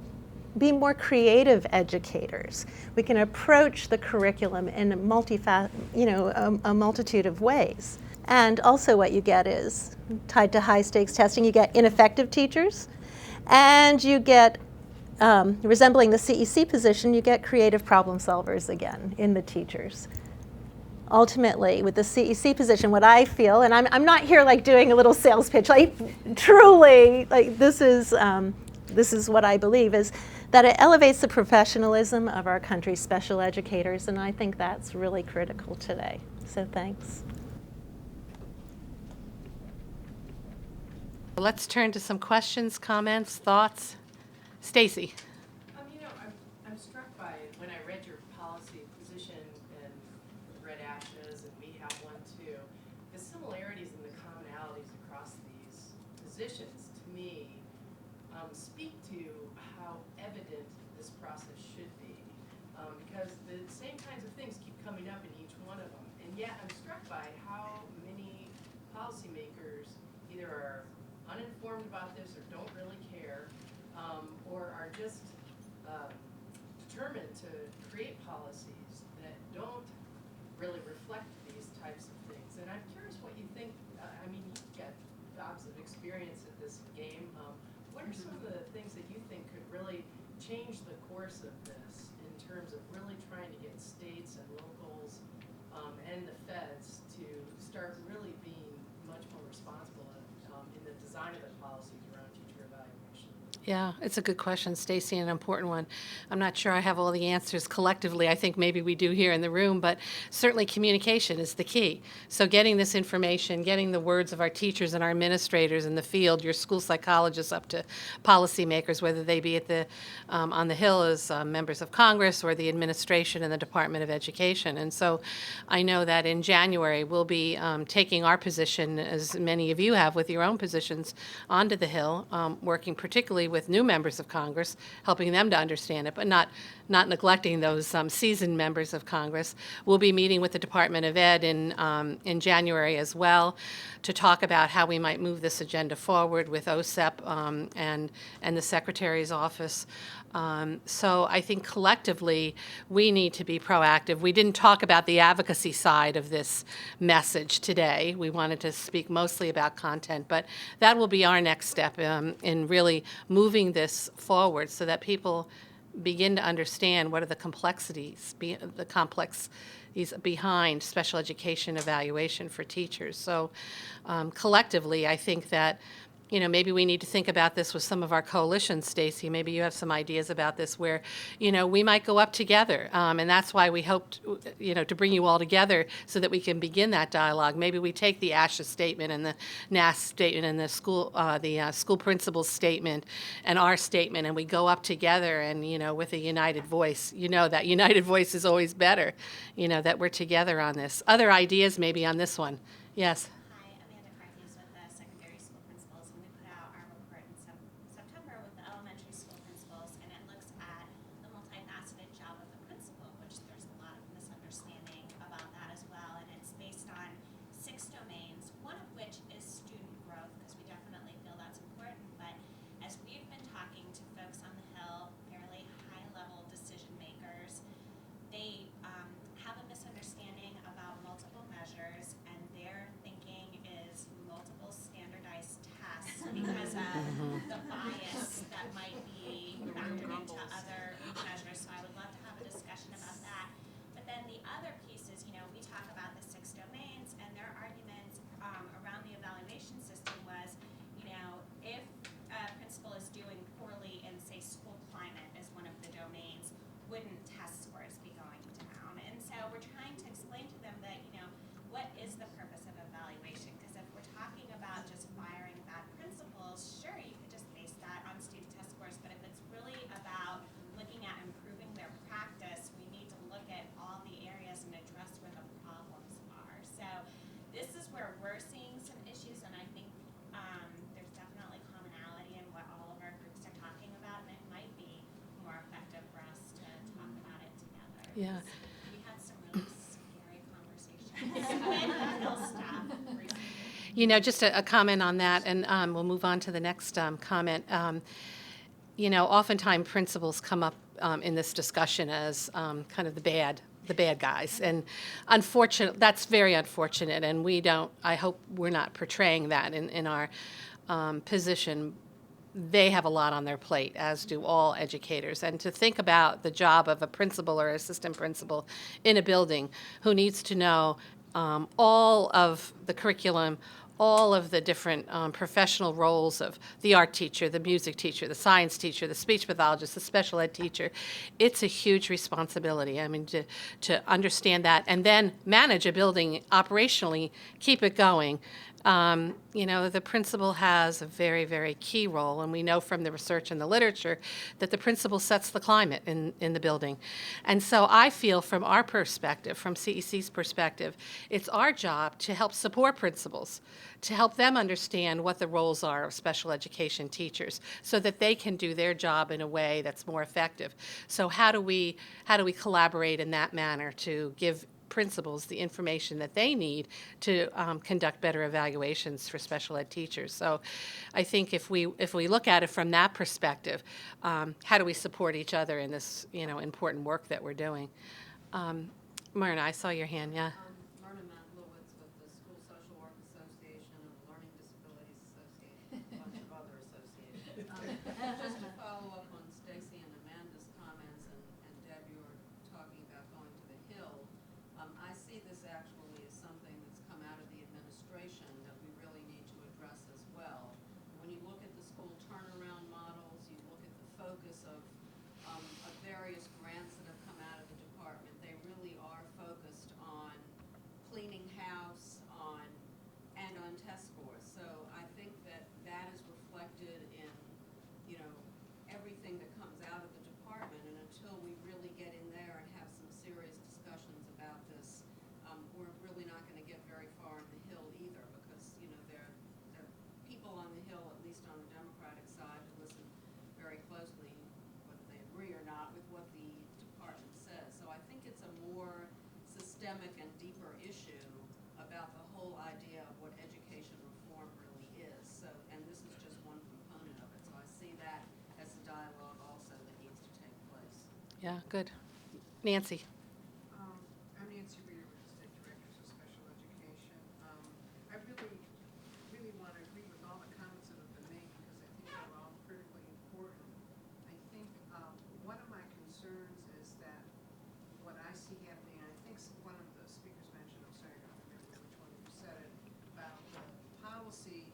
be more creative educators. We can approach the curriculum in a multitude of ways. And also what you get is, tied to high stakes testing, you get ineffective teachers, and you get, resembling the CEC position, you get creative problem solvers again in the teachers. Ultimately, with the CEC position, what I feel, and I'm not here like doing a little sales pitch, like truly, like this is what I believe, is that it elevates the professionalism of our country's special educators, and I think that's really critical today. So thanks. Let's turn to some questions, comments, thoughts. Stacy. I'm struck by when I read your policy position and read ASHA's, and we have one too, the similarities and the commonalities across these positions to me speak to how evident this process should be, because the same kinds of things keep coming up in each one of them, and yet I'm struck by how many policymakers either are uninformed about this or don't really care, or are just determined to create policies that don't really reflect these types of things. And I'm curious what you think. You've got gobs of experience at this game. What are some of the things that you think could really change the course of this in terms of really trying to get states and locals and the feds to start really being much more responsible in the design of the policies around teacher evaluation? Yeah, it's a good question, Stacy, and an important one. I'm not sure I have all the answers collectively. I think maybe we do here in the room, but certainly communication is the key. So getting this information, getting the words of our teachers and our administrators in the field, your school psychologists up to policymakers, whether they be at the on the Hill as members of Congress or the administration and the Department of Education. And so I know that in January we'll be taking our position, as many of you have with your own positions, onto the Hill, working particularly with new members of Congress, helping them to understand it, but not neglecting those seasoned members of Congress. We'll be meeting with the Department of Ed in January as well to talk about how we might move this agenda forward with OSEP and the Secretary's office. So I think collectively we need to be proactive. We didn't talk about the advocacy side of this message today. We wanted to speak mostly about content, but that will be our next step in really moving this forward so that people begin to understand what are the complexities behind special education evaluation for teachers. So collectively, I think that maybe we need to think about this with some of our coalitions, Stacy. Maybe you have some ideas about this where, we might go up together. And that's why we hoped, to bring you all together so that we can begin that dialogue. Maybe we take the ASHA statement and the NAS statement and the school principal's statement and our statement, and we go up together and, with a united voice. That united voice is always better, that we're together on this. Other ideas maybe on this one? Yes. With the Secretary of School Principals, and we put out our report in September Yeah. We had some really scary conversations with middle staff recently. You know, just a comment on that, and we'll move on to the next comment. You know, oftentimes principals come up in this discussion as kind of the bad guys, and that's very unfortunate, and I hope we're not portraying that in our position. They have a lot on their plate, as do all educators. And to think about the job of a principal or assistant principal in a building who needs to know all of the curriculum, all of the different professional roles of the art teacher, the music teacher, the science teacher, the speech pathologist, the special ed teacher, it's a huge responsibility. I mean, to understand that and then manage a building operationally, keep it going. You know, the principal has a very, very key role, and we know from the research and the literature that the principal sets the climate in the building. And so I feel from our perspective, from CEC's perspective, it's our job to help support principals, to help them understand what the roles are of special education teachers so that they can do their job in a way that's more effective. So how do we collaborate in that manner to give principals the information that they need to conduct better evaluations for special ed teachers? So I think if we look at it from that perspective, how do we support each other in this, you know, important work that we're doing? Myrna, I saw your hand, yeah. Myrna Matlowitz with the School Social Work Association and the Learning Disabilities Association, a bunch of other associations. Just to follow up on Stacy and Amanda's comments, and Deb, you were talking about going to the Hill. I see this actually as something that's come out of the administration that we really need to address as well. When you look at the school turnaround models, you look at the focus of various grants that have come out of the department, they really are focused on cleaning house, on test scores. So I think that that is reflected in, you know, everything that comes out of the department, and until we really get in there and have some serious discussions about this, we're really not going to get very far on the Hill either, because, you know, there are people on the Hill, at least on the Democratic side, who listen very closely, whether they agree or not, with what the department says. So I think it's a more systemic and deeper issue about the whole idea of what education reform really is. So, and this is just one component of it. So I see that as a dialogue also that needs to take place. Yeah, good. Nancy. I'm Nancy Reeder with the State Directors of Special Education. I really want to agree with all the comments that have been made because I think they're all critically important. I think one of my concerns is that what I see happening, and I think one of the speakers mentioned, I'm sorry, I don't remember which one who said it, about the policy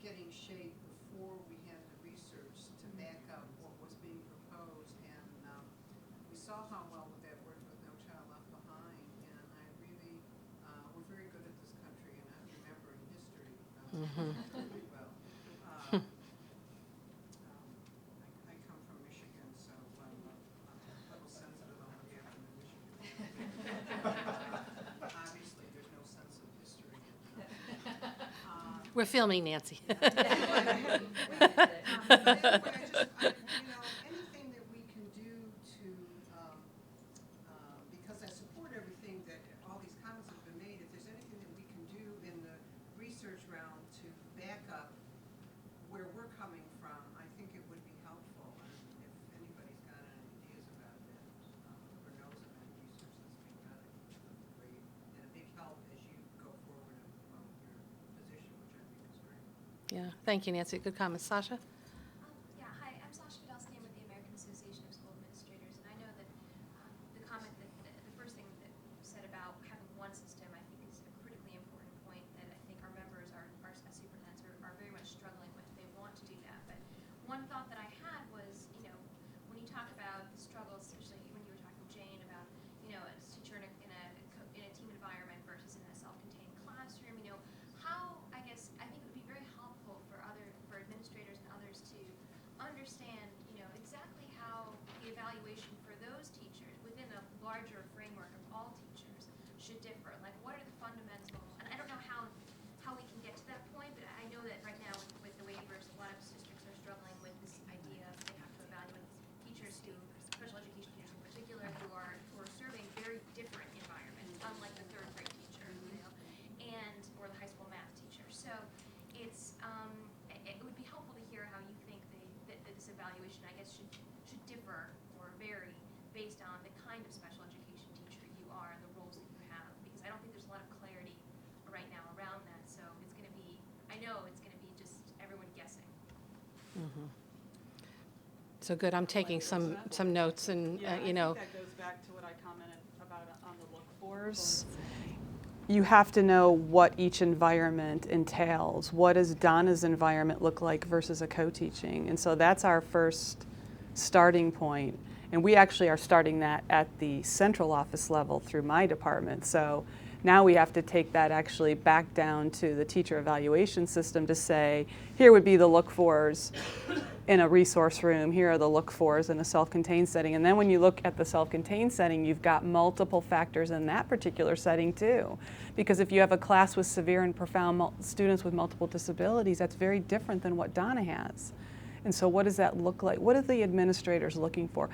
getting shape before we had the research to back up what was being proposed. And we saw how well that worked with No Child Left Behind. And I really, we're very good at this country and at remembering history really well. I come from Michigan, so I'm a little sensitive on what happened in Michigan. Obviously, there's no sense of history. We're filming, Nancy. Anything that we can do to, because I support everything that all these comments have been made, if there's anything that we can do in the research round to back up where we're coming from, I think it would be helpful. And if anybody's got any ideas about that, or knows of any research that's being done, I think it would be great and a big help as you go forward and promote your position, which I think is great. Yeah, thank you, Nancy. Good comment. Sasha? Yeah, hi, I'm Sasha Fidelsky. I'm with the American Association of School Administrators, and I know that the comment that the first thing that you said about having one system, I think, is a critically important point that I think our members, our superintendents, are very much struggling with. They want to do that, but one thought that I had was, you know, when you talk about the struggles, especially when you were talking to Jane about, you know, a teacher in a team environment versus in a self-contained classroom, you know, how, I think it would be very helpful for administrators and other So good, I'm taking some notes and, you know. I think that goes back to what I commented about on the look-fors. You have to know what each environment entails. What does Donna's environment look like versus a co-teaching? And so that's our first starting point. And we actually are starting that at the central office level through my department. So now we have to take that actually back down to the teacher evaluation system to say, here would be the look-fors in a resource room, here are the look-fors in a self-contained setting. And then when you look at the self-contained setting, you've got multiple factors in that particular setting too. Because if you have a class with severe and profound students with multiple disabilities, that's very different than what Donna has. And so what does that look like? What are the administrators looking for?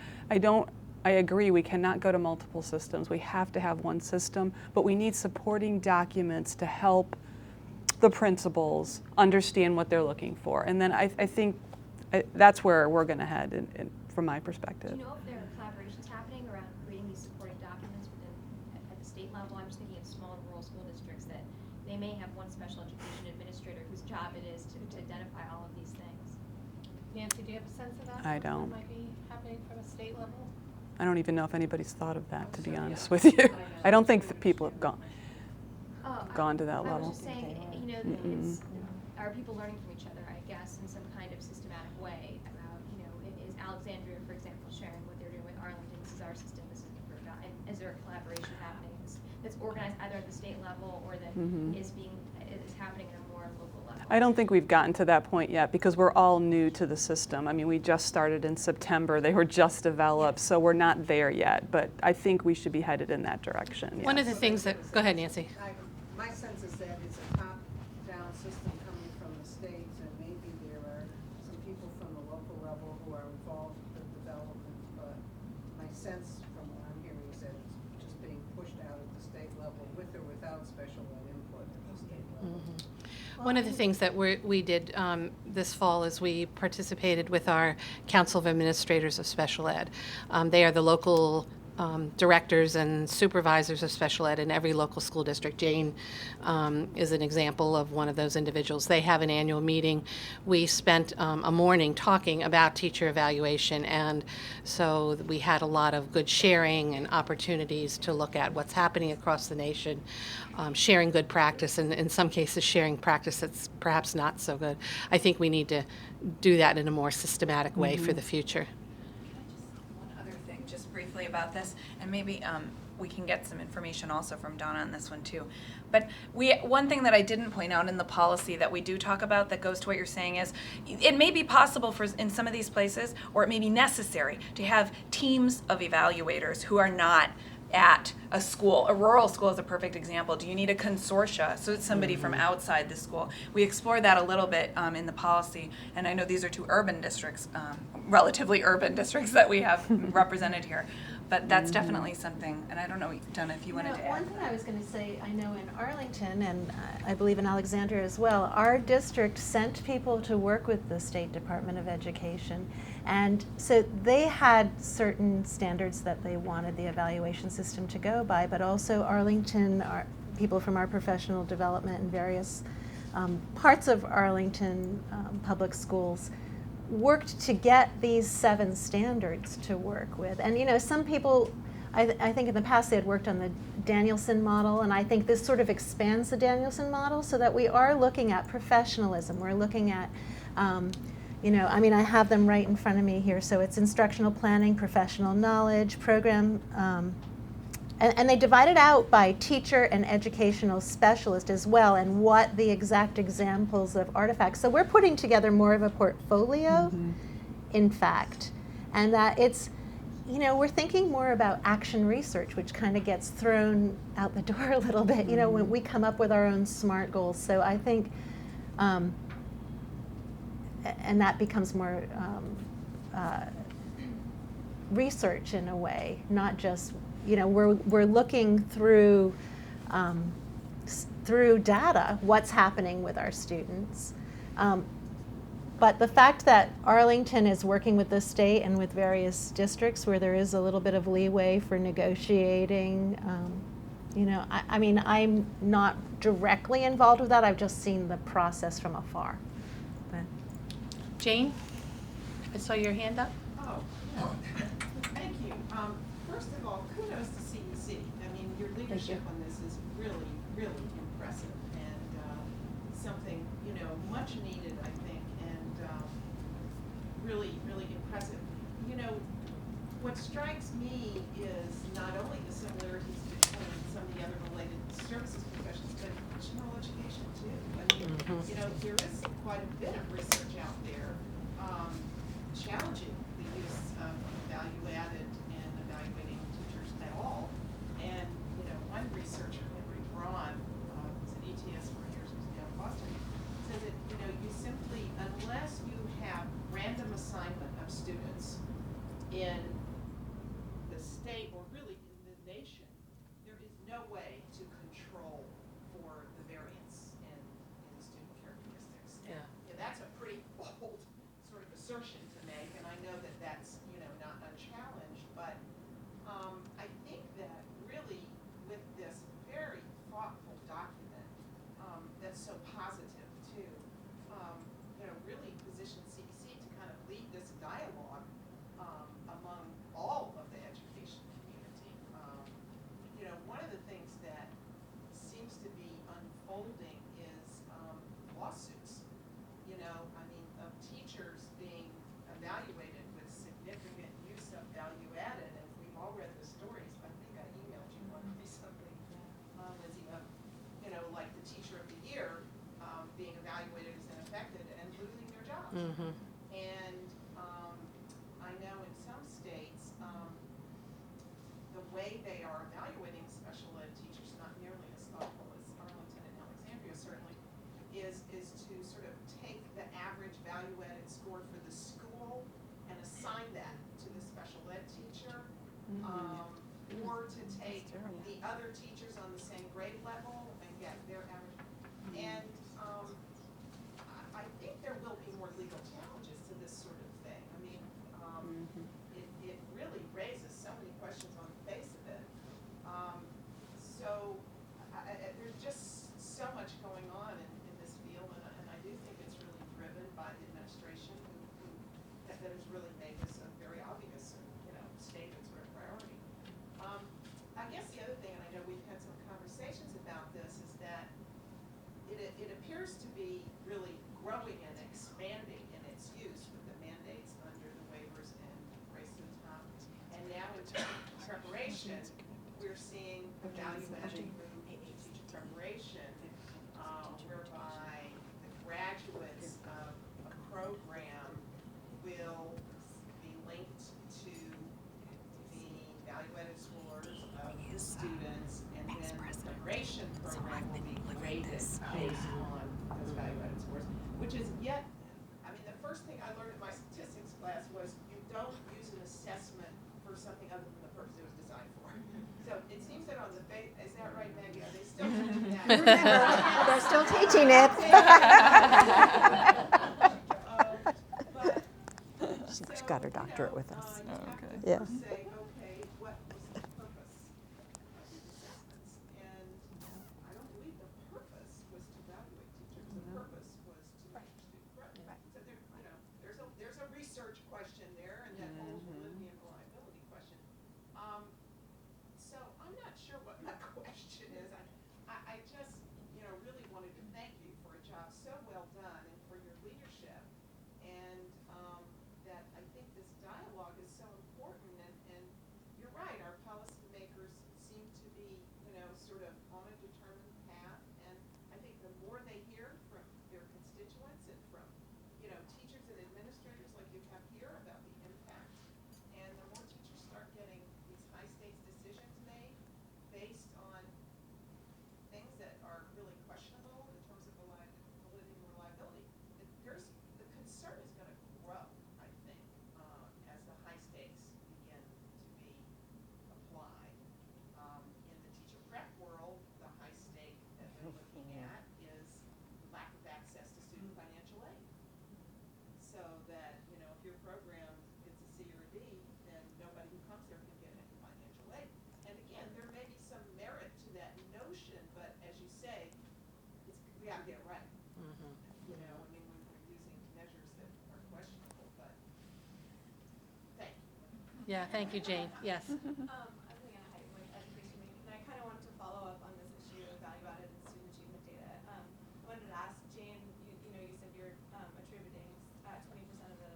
I agree, we cannot go to multiple systems. We have to have one system, but we need supporting documents to help the principals understand what they're looking for. And then I think that's where we're going to head from my perspective. Do you know if there are collaborations happening around creating these supporting documents at the state level? I'm just thinking of small rural school districts that they may have one special education administrator whose job it is to identify all of these things. Nancy, do you have a sense of that? I don't. What might be happening from a state level? I don't even know if anybody's thought of that, to be honest with you. I don't think that people have gone to that I level. was just saying, you know, are people learning from each other, I guess, in some kind of systematic way about, you know, is Alexandria, for example, sharing what they're doing with Arlington, this is our system, this is the guy, and is there a collaboration happening that's organized either at the state level or that is happening at a more local level? I don't think we've gotten to that point yet because we're all new to the system. I mean, we just started in September. They were just developed, so we're not there yet. But I think we should be headed in that direction. One of yes. the things that, go ahead, Nancy. My sense is that it's a top-down system coming from the states, and maybe there are some people from the local level who are involved with the development, but my sense from what I'm hearing is that it's just being pushed out at the state level with or without special ed input at the state level. One of the things that we did this fall is we participated with our Council of Administrators of Special Ed. They are the local directors and supervisors of special ed in every local school district. Jane is an example of one of those individuals. They have an annual meeting. We spent a morning talking about teacher evaluation, and so we had a lot of good sharing and opportunities to look at what's happening across the nation, sharing good practice, and in some cases sharing practice that's perhaps not so good. I think we need to do that in a more systematic way for the future. Just briefly about this, and maybe we can get some information also from Donna on this one too. But one thing that I didn't point out in the policy that we do talk about that goes to what you're saying is it may be possible for in some of these places, or it may be necessary to have teams of evaluators who are not at a school. A rural school is a perfect example. Do you need a consortia? So it's somebody from outside the school. We explore that a little bit in the policy, and I know these are two urban districts, relatively urban districts that we have represented here. But that's definitely something, and I don't know, Donna, if you wanted to add. One thing I was going to say, I know in Arlington, and I believe in Alexandria as well, our district sent people to work with the State Department of Education. And so they had certain standards that they wanted the evaluation system to go by, but also Arlington, people from our professional development in various parts of Arlington public schools worked to get these 7 standards to work with. And you know, some people, I think in the past they had worked on the Danielson model, and I think this sort of expands the Danielson model so that we are looking at professionalism. We're looking at, you know, I mean, I have them right in front of me here. So it's instructional planning, professional knowledge, program, and they divide it out by teacher and educational specialist as well, and what the exact examples of artifacts. So we're putting together more of a portfolio, in fact, and that it's, you know, we're thinking more about action research, which kind of gets thrown out the door a little bit, you know, when we come up with our own SMART goals. So I think, and that becomes more research in a way, not just, you know, we're looking through through data what's happening with our students. But the fact that Arlington is working with the state and with various districts where there is a little bit of leeway for negotiating, you know, I mean, I'm not directly involved with that. I've just seen the process from afar. But. Jane, I saw your hand up. Oh, Oh, yeah. Thank you. First of all, kudos to CEC. I mean, your leadership on this is really, really impressive and something, you know, much needed, I think, and really, really impressive. You know, what strikes me is not only the similarities between some of the other related services professions, but general education too. I mean, you know, there is quite a bit of research out there challenging the use of value-added and evaluating teachers at all. And, you know, one researcher, Henry Braun, was at ETS for years, was down in Boston, said that, you know, you simply, unless you have random assignment of students in the state or really in the nation, there is no way to control for the variance in student characteristics. And, you know, that's a pretty bold sort of assertion to make, and I know that that's, you know, not unchallenged, but I think that really with this very thoughtful document that's so positive too, you know, really position CEC to kind of lead this dialogue among all of the education community. You know, one of the things that seems to be unfolding is lawsuits. You know, I mean, of teachers being evaluated with significant use of value added, and we've all read the stories. I think I emailed you one recently, Lizzie, of, you know, like the teacher of the year being evaluated as ineffective and losing their jobs. And I know in some states, the way they are evaluating special ed teachers, not nearly as thoughtful as Arlington and Alexandria certainly, is to sort of take the average value-added score for the school and assign that to the special ed teacher, or to take the other teachers on the same grade level and get their average. And I think there will be more legal challenges to this sort of thing. I mean, it really raises so many questions on the face of it. So there's just so much going on in this field, and I do think it's really driven by the administration that has really made this a very obvious, you know, statement sort of priority. I guess the other thing, and I know we've had some conversations about this, is that it appears to be really growing and expanding in its use with the mandates under the waivers and Race to the Top. And now in preparation, we're seeing the value-added move to teacher preparation, whereby the graduates of a program will be linked to the value-added scores of students, and then the preparation program will be graded based on those value-added scores, which is yet, I mean, the first thing I learned in my statistics class was you don't use an assessment for something other than the purpose it was designed for. So it seems that on the face, is that right, Maggie? Are they still teaching that? They're still teaching it. She got her doctorate with us. You have to Yeah. first say, okay, what was the purpose of these assessments? And I don't believe the purpose was to evaluate teachers. The purpose was to make student growth. So there, you know, there's a research question there, and that whole validity and reliability question. So I'm not sure what my question is. I just, you know, really wanted to thank you for a job so well done and for your leadership. And that I think this dialogue is so important, and you're right, our policymakers seem to be, you know, sort of on a determined path, and I think the more they hear from their constituents and from, you know, teachers and administrators like you have here about the impact, and the more teachers start getting these high stakes decisions made based on things that are really questionable in terms of validity and reliability, the concern is going to grow, I think, as the high stakes begin to be applied. In the teacher prep world, the high stake that they're looking at is lack of access to student financial aid. So that, you know, if your program gets a C or a D, then nobody who comes there can get any financial aid. And again, there may be some merit to that notion, but as you say, we got to get it right. You know, I mean, we're using measures that are questionable, but thank Yeah, thank you, Jane. Yes. I'm Leanna Height with Education Week, and I kind of wanted to follow up on this issue of value-added and student achievement data. I wanted to ask Jane, you know, you said you're attributing 20% of the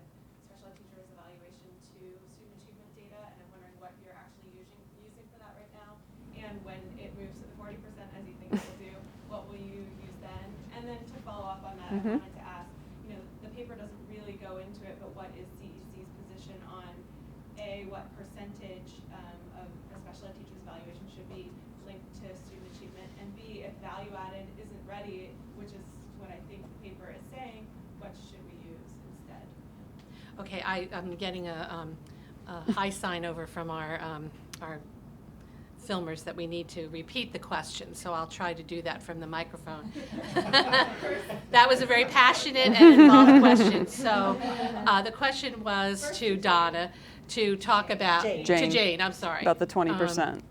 special ed teachers' evaluation to student achievement data, and I'm wondering what you're actually using for that right now, and when it moves to the 40%, as you think it will do, what will you use then? And then to follow up on that, I wanted to ask, you know, the paper doesn't really go into it, but what is CEC's position on what percentage of a special ed teacher's evaluation should be linked to student achievement, and B, if value added isn't ready, which is what I think the paper is saying, what should we use instead? Okay, I'm getting a high sign over from our filmers that we need to repeat the question, so I'll try to do that from the microphone. That was a very passionate and involved question. So the question was to Donna to talk about, to Jane, I'm sorry. About the 20%.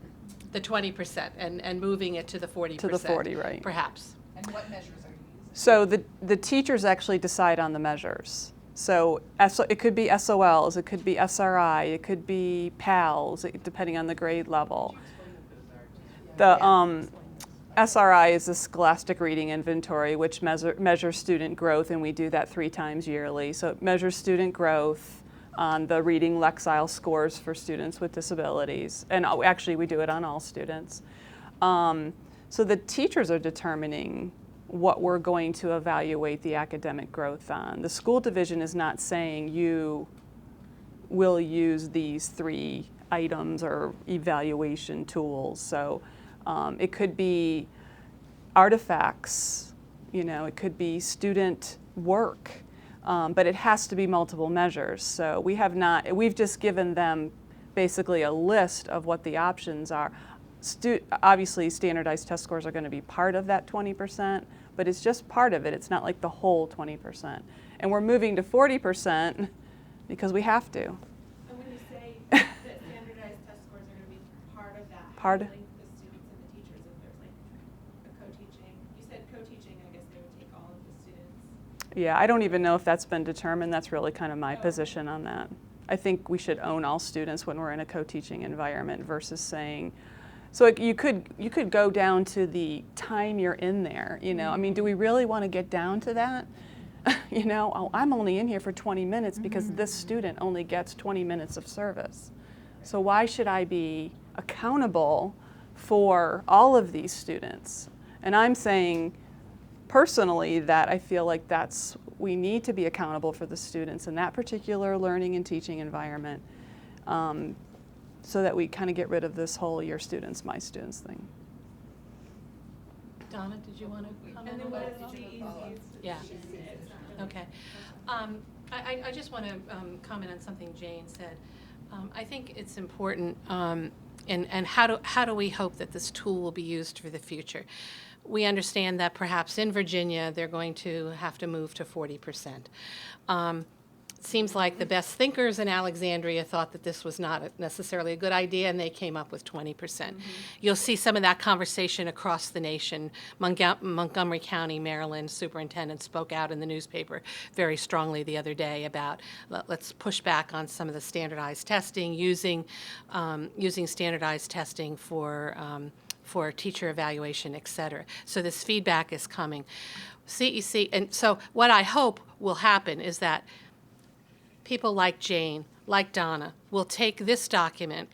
The 20% and moving it to the 40%. To the 40, right. Perhaps. And what measures are you using? So the teachers actually decide on the measures. So it could be SOLs, it could be SRI, it could be PALs, depending on the grade level. The SRI is the Scholastic Reading Inventory, which measures student growth, and we do that 3 times yearly. So it measures student growth on the reading Lexile scores for students with disabilities. And actually, we do it on all students. So the teachers are determining what we're going to evaluate the academic growth on. The school division is not saying you will use these 3 items or evaluation tools. So it could be artifacts, you know, it could be student work, but it has to be multiple measures. So we've just given them basically a list of what the options are. Obviously, standardized test scores are going to be part of that 20%, but it's just part of it. It's not like the whole 20%. And we're moving to 40% because we have to. And when you say that standardized test scores are going to be part of that, how do you link the students and the teachers if there's like a co-teaching? You said co-teaching, I guess they would take all of the students. Yeah, I don't even know if that's been determined. That's really kind of my position on that. I think we should own all students when we're in a co-teaching environment versus saying, so you could go down to the time you're in there, you know. I mean, do we really want to get down to that? You know, oh, I'm only in here for 20 minutes because this student only gets 20 minutes of service. So why should I be accountable for all of these students? And I'm saying personally that I feel like we need to be accountable for the students in that particular learning and teaching environment. So that we kind of get rid of this whole your students, my students thing. Donna, did you want to comment? And then what is CEC's? Yeah. Okay. I just want to comment on something Jane said. I think it's important, and how do we hope that this tool will be used for the future? We understand that perhaps in Virginia they're going to have to move to 40%. Seems like the best thinkers in Alexandria thought that this was not necessarily a good idea, and they came up with 20%. You'll see some of that conversation across the nation. Montgomery County, Maryland superintendent spoke out in the newspaper very strongly the other day about let's push back on some of the standardized testing, using standardized testing for teacher evaluation, et cetera. So this feedback is coming. CEC, and so what I hope will happen is that people like Jane, like Donna, will take this document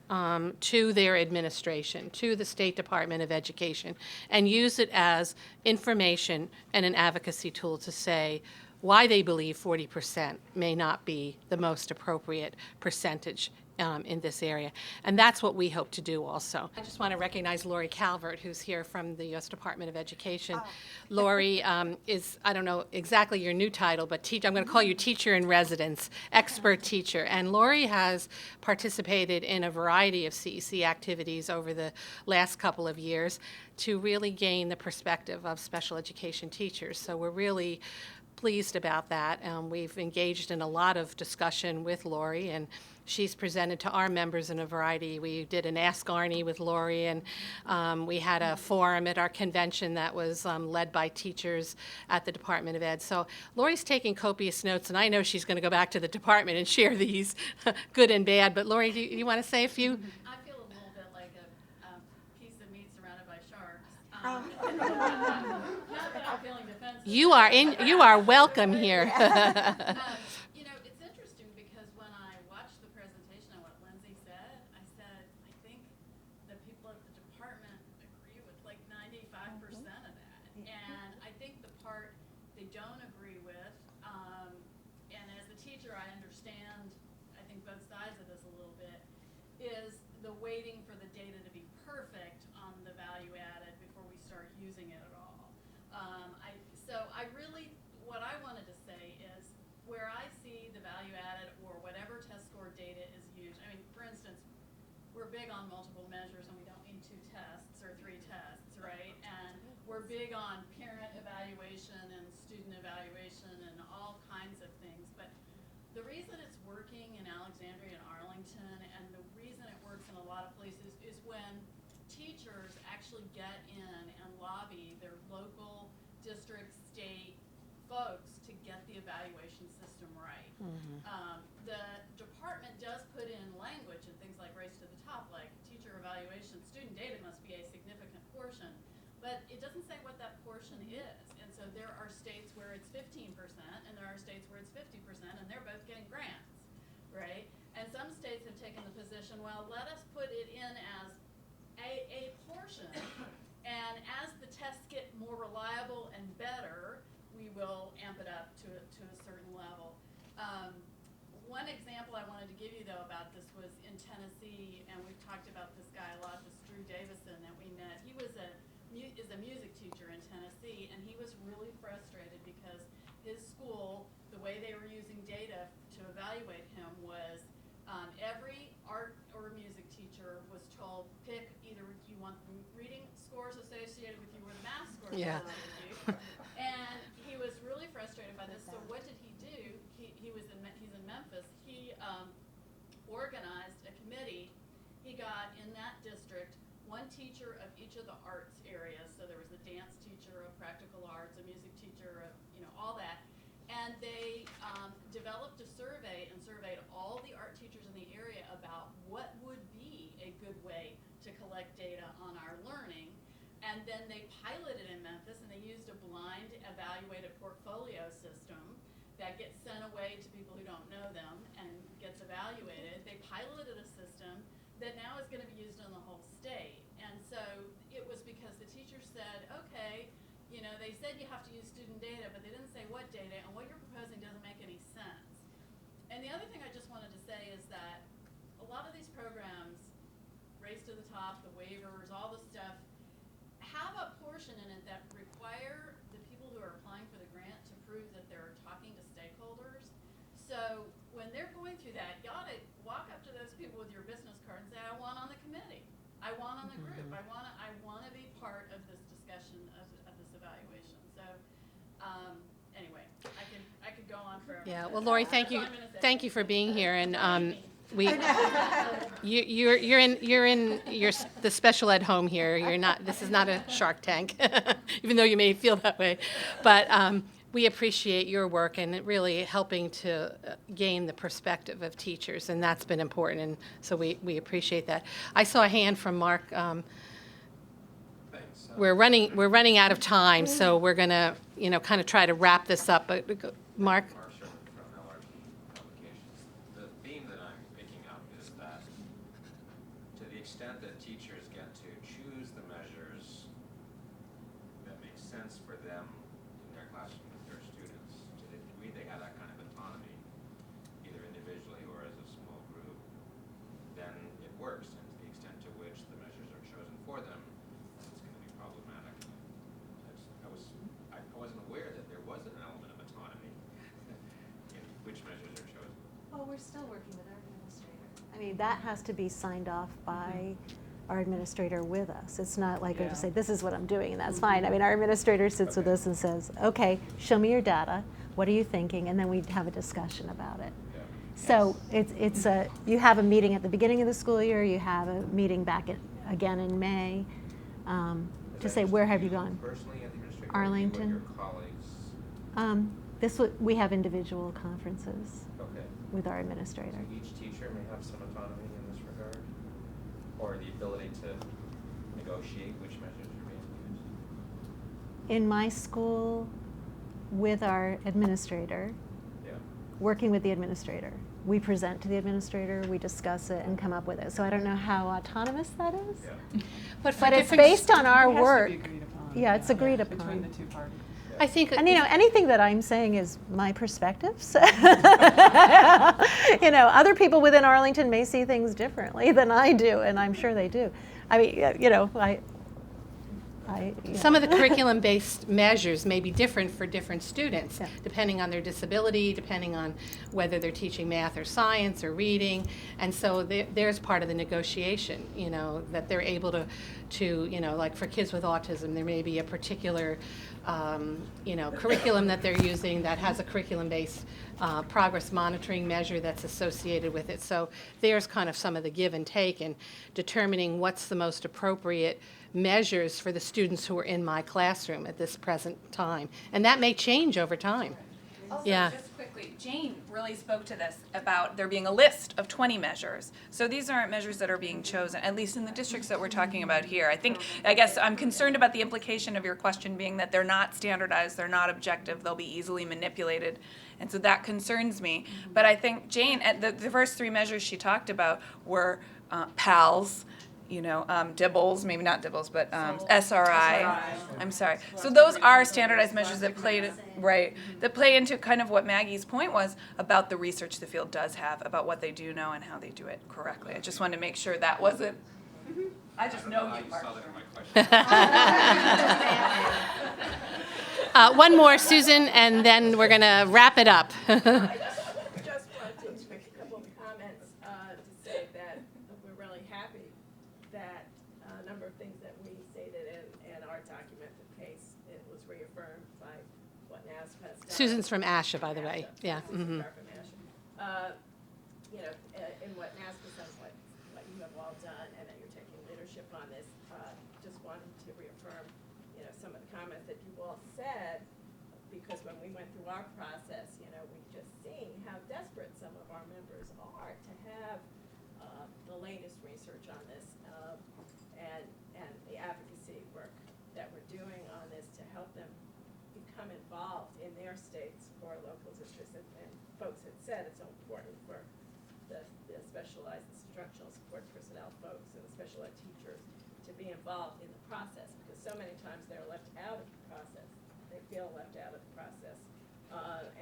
to their administration, to the State Department of Education, and use it as information and an advocacy tool to say why they believe 40% may not be the most appropriate percentage in this area. And that's what we hope to do also. I just want to recognize Lori Calvert, who's here from the U.S. Department of Education. Lori is, I don't know exactly your new title, but I'm going to call you teacher in residence, expert teacher. And Lori has participated in a variety of CEC activities over the last couple of years to really gain the perspective of special education teachers. So we're really pleased about that. We've engaged in a lot of discussion with Lori, and she's presented to our members in a variety. We did an Ask Arnie with Lori, and we had a forum at our convention that was led by teachers at the Department of Ed. So Lori's taking copious notes, and I know she's going to go back to the department and share these, good and bad. But Lori, do you want to say a few? I feel a little bit like a piece of meat surrounded by sharks. Not that I'm feeling defensive. You are welcome here. You know, it's interesting because when I watched the presentation and what Lindsay said, I think the people at the department agree with like 95% of that. And I think the part they don't agree with, and as a teacher I understand, I think both sides of this a little bit, is the waiting for the data to be perfect on the value added before we start using it at all. What I wanted to say is where I see the value added or whatever test score data is used. I mean, for instance, we're big on multiple measures and we don't need 2 tests or 3 tests, right? And we're big on parent evaluation and student evaluation and all kinds of things. But the reason it's working in Alexandria and Arlington, and the reason it works in a lot of places, is when teachers actually get in and lobby their local, district, state folks to get the evaluation system right. The department does put in language and things like race to the top, like teacher evaluation, student data must be a significant portion, but it doesn't say what that portion is. And so there are states where it's 15% and there are states where it's 50%, and they're both getting grants, right? And some states have taken the position, well, let us put it in as a portion, and as the tests get more reliable and better, we will amp it up to a certain level. One example I wanted to give you, though, about this was in Tennessee, and we've talked about this guy a lot, this Drew Davison that we met. He is a music teacher in Tennessee, and he was really frustrated because his school, the way they were using data to evaluate him was every art or music teacher was told, pick either you want the reading scores associated with you or the math scores Yeah. associated with you. And he was really frustrated by this. So what did he do? He's in Memphis. He organized a committee. He got in that district 1 teacher of each of the arts areas. So there was a dance teacher, a practical arts, a music teacher, all that. And they developed a survey and surveyed all the art teachers in the area about what would be a good way to collect data on our learning. And then they piloted in Memphis, and they used a blind evaluated portfolio system that gets sent away to people who don't know them and gets evaluated. They piloted a system that now is going to be used in the whole state. And so it was because the teachers said, okay, they said you have to use student data, but they didn't say what data, and what you're proposing doesn't make any sense. And the other thing I just wanted to say is that a lot of these programs, Race to the Top, the waivers, all the stuff, have a portion in it that require the people who are applying for the grant to prove that they're talking to stakeholders. So when they're going through that, you ought to walk up to those people with your business card and say, I want on the committee. I want on the group. I want to be part of this discussion of this evaluation. So anyway, I could go on forever. Yeah. Well, Lori, thank you. That's all I'm gonna say. Thank you for being here, and you're in the special ed home here. You're not. This is not a Shark Tank, even though you may feel that way. But we appreciate your work and really helping to gain the perspective of teachers, and that's been important. And so we appreciate that. I saw a hand from Mark. Thanks. We're running out of time, so we're gonna kind of try to wrap this up. But Mark. Mark Sherman from LRT Publications. The theme that I'm picking up is that to the extent that teachers get to choose the measures that make sense for them in their classroom with their students, to the degree they have that kind of autonomy, either individually or as a small group, then it works. And to the extent to which the measures are chosen for them, it's going to be problematic. I wasn't aware that there was an element of autonomy in which measures are chosen. Well, we're still working with our administrator. I mean, that has to be signed off by our administrator with us. It's not like I just say, this is what I'm doing, and that's fine. I mean, our administrator sits with us and says, okay, show me your data. What are you thinking? And then we'd have a discussion about it. So you have a meeting at the beginning of the school year, you have a meeting back again in May to say, where have you gone? Personally, administrator, Arlington. Or you and your colleagues? We have individual conferences Okay. with our administrator. So each teacher may have some autonomy in this regard, or the ability to negotiate which measures are being used? In my school, with our administrator, Yeah. working with the administrator. We present to the administrator, we discuss it, and come up with it. So I don't know how autonomous that is. Yeah. But for But it's different based on our It has to work. be agreed upon. Yeah, it's agreed Between upon. the two parties. I think, And anything that I'm saying is my perspectives. Other people within Arlington may see things differently than I do, and I'm sure they do. I mean, some of the curriculum-based measures may be different for different students, Yeah. depending on their disability, depending on whether they're teaching math or science or reading. And so there's part of the negotiation, that they're able to, like for kids with autism, there may be a particular, curriculum that they're using that has a curriculum-based progress monitoring measure that's associated with it. So there's kind of some of the give and take in determining what's the most appropriate measures for the students who are in my classroom at this present time. And that may change over time. Also, Yeah. just quickly, Jane really spoke to this about there being a list of 20 measures. So these aren't measures that are being chosen, at least in the districts that we're talking about here. I guess I'm concerned about the implication of your question being that they're not standardized, they're not objective, they'll be easily manipulated. And so that concerns me. But I think Jane, the first three measures she talked about were PALS, DIBBLES, maybe not DIBBLES, but SRI. I'm sorry. So those are standardized measures that play into kind of what Maggie's point was about the research the field does have about what they do know and how they do it correctly. I just wanted to make sure that wasn't. I just know I you, saw Mark. that in my question. One more, Susan, and then we're going to wrap it up. I just wanted to make a couple of comments to say that we're really happy that a number of things that we stated in our document, the case, it was reaffirmed by what NASPA has done. Susan's from ASHA, by the way. Yeah. Susan mhm. Carr from ASHA. In what NASPA says, what you have all done, and that you're taking leadership on this, just wanted to reaffirm, some of the comments that you all said, because when we went through our process, we just seen how desperate some of our members are to have the latest research on this, and the advocacy work that we're doing on this to help them become involved in their states or local districts. And folks had said it's so important for the specialized instructional support personnel folks and the special ed teachers to be involved in the process, because so many times they're left out of the process. They feel left out of the process.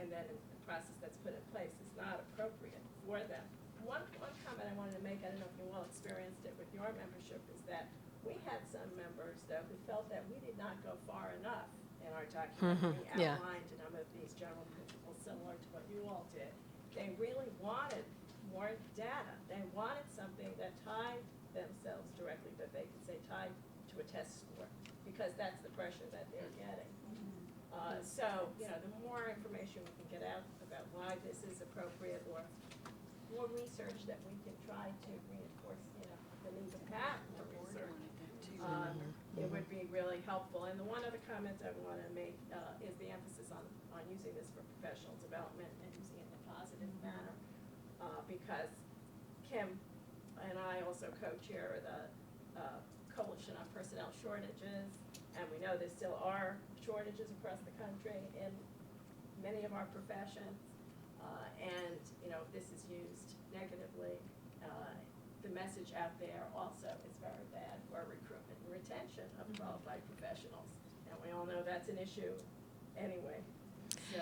And then the process that's put in place is not appropriate for them. One comment I wanted to make, I don't know if you all experienced it with your membership, is that we had some members, though, who felt that we did not go far enough in our document. We yeah. outlined a number of these general principles similar to what you all did. They really wanted more data. They wanted something that tied themselves directly, that they could say tied to a test score, because that's the pressure that they're getting. So, the more information we can get out about why this is appropriate, or more research that we can try to reinforce, the need to have more research, it would be really helpful. And the one other comment I want to make is the emphasis on using this for professional development and using it in a positive manner, because Kim and I also co-chair the Coalition on Personnel Shortages, and we know there still are shortages across the country in many of our professions, and if this is used negatively, the message out there also is very bad for recruitment and retention of qualified professionals, and we all know that's an issue anyway. So,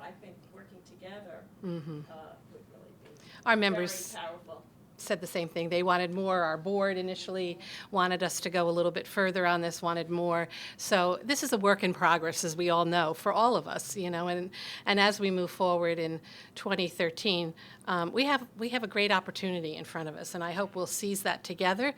I think working together would really be Our members very powerful. said the same thing. They wanted more. Our board initially wanted us to go a little bit further on this, wanted more. So this is a work in progress, as we all know, for all of us, and as we move forward in 2013, we have a great opportunity in front of us, and I hope we'll seize that together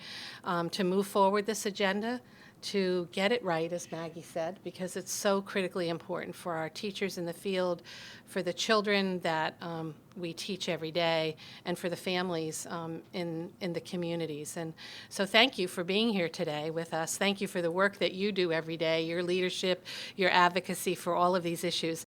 to move forward this agenda, to get it right, as Maggie said, because it's so critically important for our teachers in the field, for the children that we teach every day, and for the families in the communities. And so thank you for being here today with us. Thank you for the work that you do every day, your leadership, your advocacy for all of these issues.